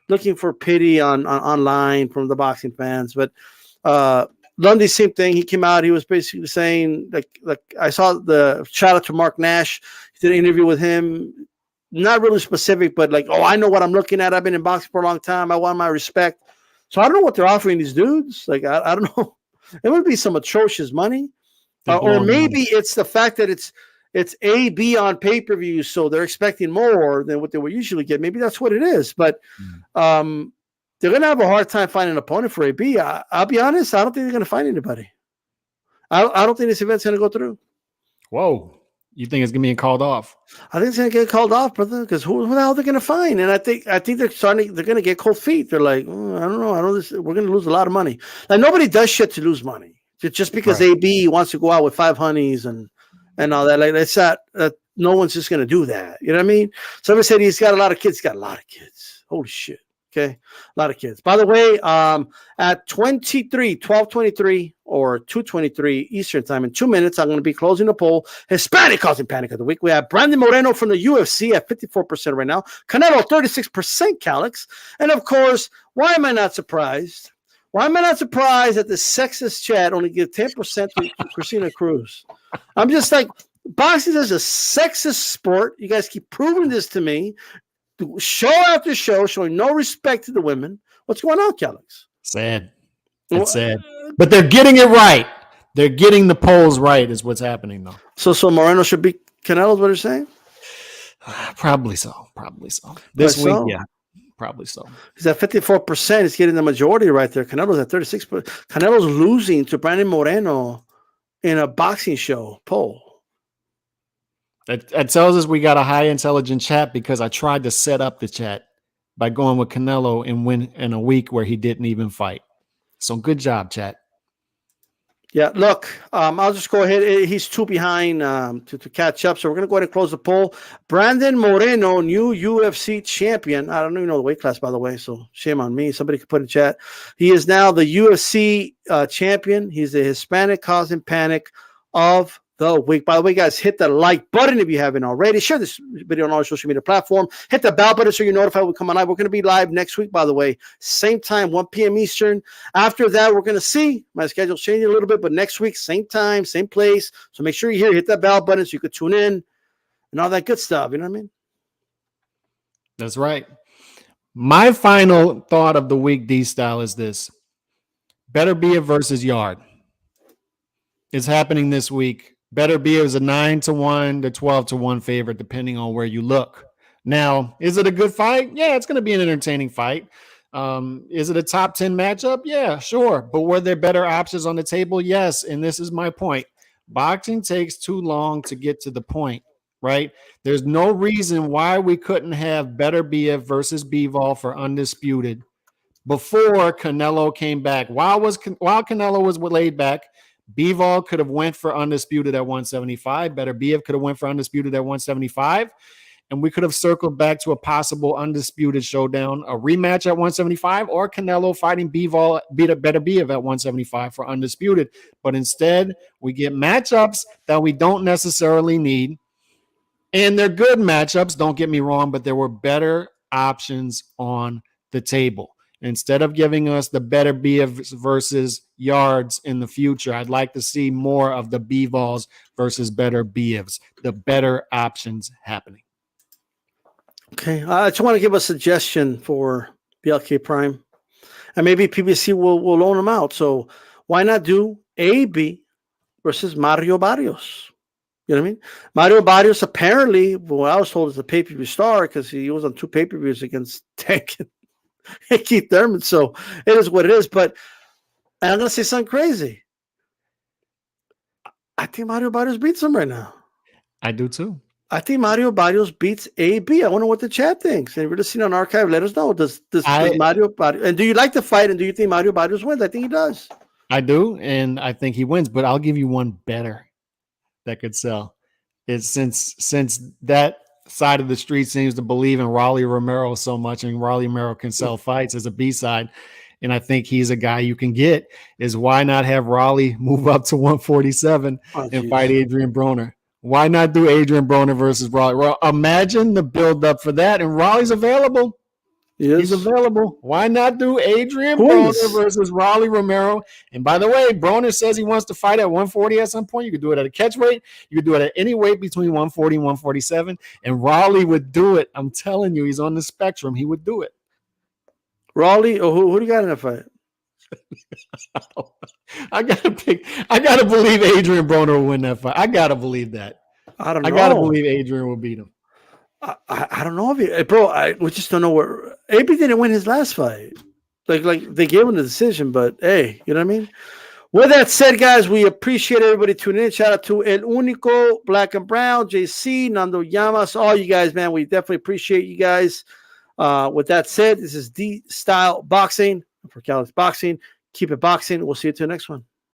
looking for pity online from the boxing fans. But Lundy, same thing. He came out. He was basically saying, like I saw the shout out to Mark Nash. He did an interview with him, not really specific, but like, oh, I know what I'm looking at. I've been in boxing for a long time. I want my respect. So I don't know what they're offering these dudes. Like, I don't know. It would be some atrocious money, or maybe it's the fact that it's AB on pay-per-view, so they're expecting more than what they would usually get. Maybe that's what it is. But they're going to have a hard time finding an opponent for AB. I'll be honest, I don't think they're going to find anybody. I don't think this event's going to go through. Whoa. You think it's going to be called off? I think it's going to get called off, brother, because who the hell are they going to find? And I think they're going to get cold feet. They're like, I don't know. We're going to lose a lot of money. Like, nobody does shit to lose money. Just because AB wants to go out with 5 honeys and all that. Like, it's not, no one's just going to do that. You know what I mean? Somebody said he's got a lot of kids. He's got a lot of kids. Holy shit. Okay, a lot of kids. By the way, at 12:23 or 2:23 Eastern time, in 2 minutes, I'm going to be closing the poll. Hispanic causing panic of the week. We have Brandon Moreno from the UFC at 54% right now. Canelo 36%, Calix. And of course, why am I not surprised? Why am I not surprised that the sexist chat only gives 10% to Christina Cruz? I'm just like, boxing is a sexist sport. You guys keep proving this to me. Show after show, showing no respect to the women. What's going on, Calix? Sad. It's sad. But they're getting it right. They're getting the polls right is what's happening, though. So Moreno should beat Canelo is what you're saying? Probably so. This week, yeah. Probably so. He's at 54%. He's getting the majority right there. Canelo's at 36%. Canelo's losing to Brandon Moreno in a boxing show poll. That tells us we got a high intelligent chat, because I tried to set up the chat by going with Canelo and win in a week where he didn't even fight. So good job, chat. Yeah, look, I'll just go ahead. He's 2 behind to catch up. So we're going to go ahead and close the poll. Brandon Moreno, new UFC champion. I don't even know the weight class, by the way, so shame on me. Somebody could put in chat. He is now the UFC champion. He's the Hispanic causing panic of the week. By the way, guys, hit the like button if you haven't already. Share this video on all social media platform. Hit the bell button so you're notified when we come on live. We're going to be live next week, by the way. Same time, 1 p.m. Eastern. After that, we're going to see. My schedule's changing a little bit, but next week, same time, same place. So make sure you're here. Hit that bell button so you can tune in and all that good stuff. You know what I mean? That's right. My final thought of the week, D-Style, is this. Better Be It versus Yard. It's happening this week. Better Be It is a 9-1 to 12-1 favorite, depending on where you look. Now, is it a good fight? Yeah, it's going to be an entertaining fight. Is it a top 10 matchup? Yeah, sure. But were there better options on the table? Yes. And this is my point. Boxing takes too long to get to the point, right? There's no reason why we couldn't have Better Biev versus Bivol for undisputed before Canelo came back. While Canelo was laid back, Bivol could have went for undisputed at 175. Better Biev could have went for undisputed at 175. And we could have circled back to a possible undisputed showdown, a rematch at 175, or Canelo fighting Bivol, Better Biev at 175 for undisputed. But instead, we get matchups that we don't necessarily need. And they're good matchups, don't get me wrong, but there were better options on the table. Instead of giving us the Better Biev versus Yards in the future, I'd like to see more of the Bivols versus Better Bievs, the better options happening. Okay, I just want to give a suggestion for BLK Prime, and maybe PBC will loan them out. So why not do AB versus Mario Barrios? You know what I mean? Mario Barrios apparently, what I was told, is a pay-per-view star because he was on 2 pay-per-views against Tank and Keith Thurman. So it is what it is. But I'm going to say something crazy. I think Mario Barrios beats him right now. I do too. I think Mario Barrios beats AB. I wonder what the chat thinks. And if you're listening on archive, let us know. Does Mario Barrios, and do you like the fight? And do you think Mario Barrios wins? I think he does. I do, and I think he wins. But I'll give you one better that could sell. It's since that side of the street seems to believe in Raleigh Romero so much, and Raleigh Romero can sell fights as a B-side. And I think he's a guy you can get. Is why not have Raleigh move up to 147 and fight Adrian Broner? Why not do Adrian Broner versus Raleigh? Well, imagine the build-up for that. And Raleigh's available. Yes. He's available. Why not do Adrian Broner versus Raleigh Romero? And by the way, Broner says he wants to fight at 140 at some point. You could do it at a catch weight. You could do it at any weight between 140 and 147. And Raleigh would do it. I'm telling you, he's on the spectrum. He would do it. Raleigh, who do you got in that fight? I gotta believe Adrian Broner will win that fight. I gotta believe that. I don't know. I gotta believe Adrian will beat him. I don't know if he, bro. We just don't know where AB didn't win his last fight. Like they gave him the decision, but hey, you know what I mean. With that said, guys, we appreciate everybody tuning in. Shout out to El Único, Black and Brown, JC, Nando Llamas, all you guys, man. We definitely appreciate you guys. With that said, this is D Style Boxing for Callix Boxing. Keep it boxing. We'll see you till the next one.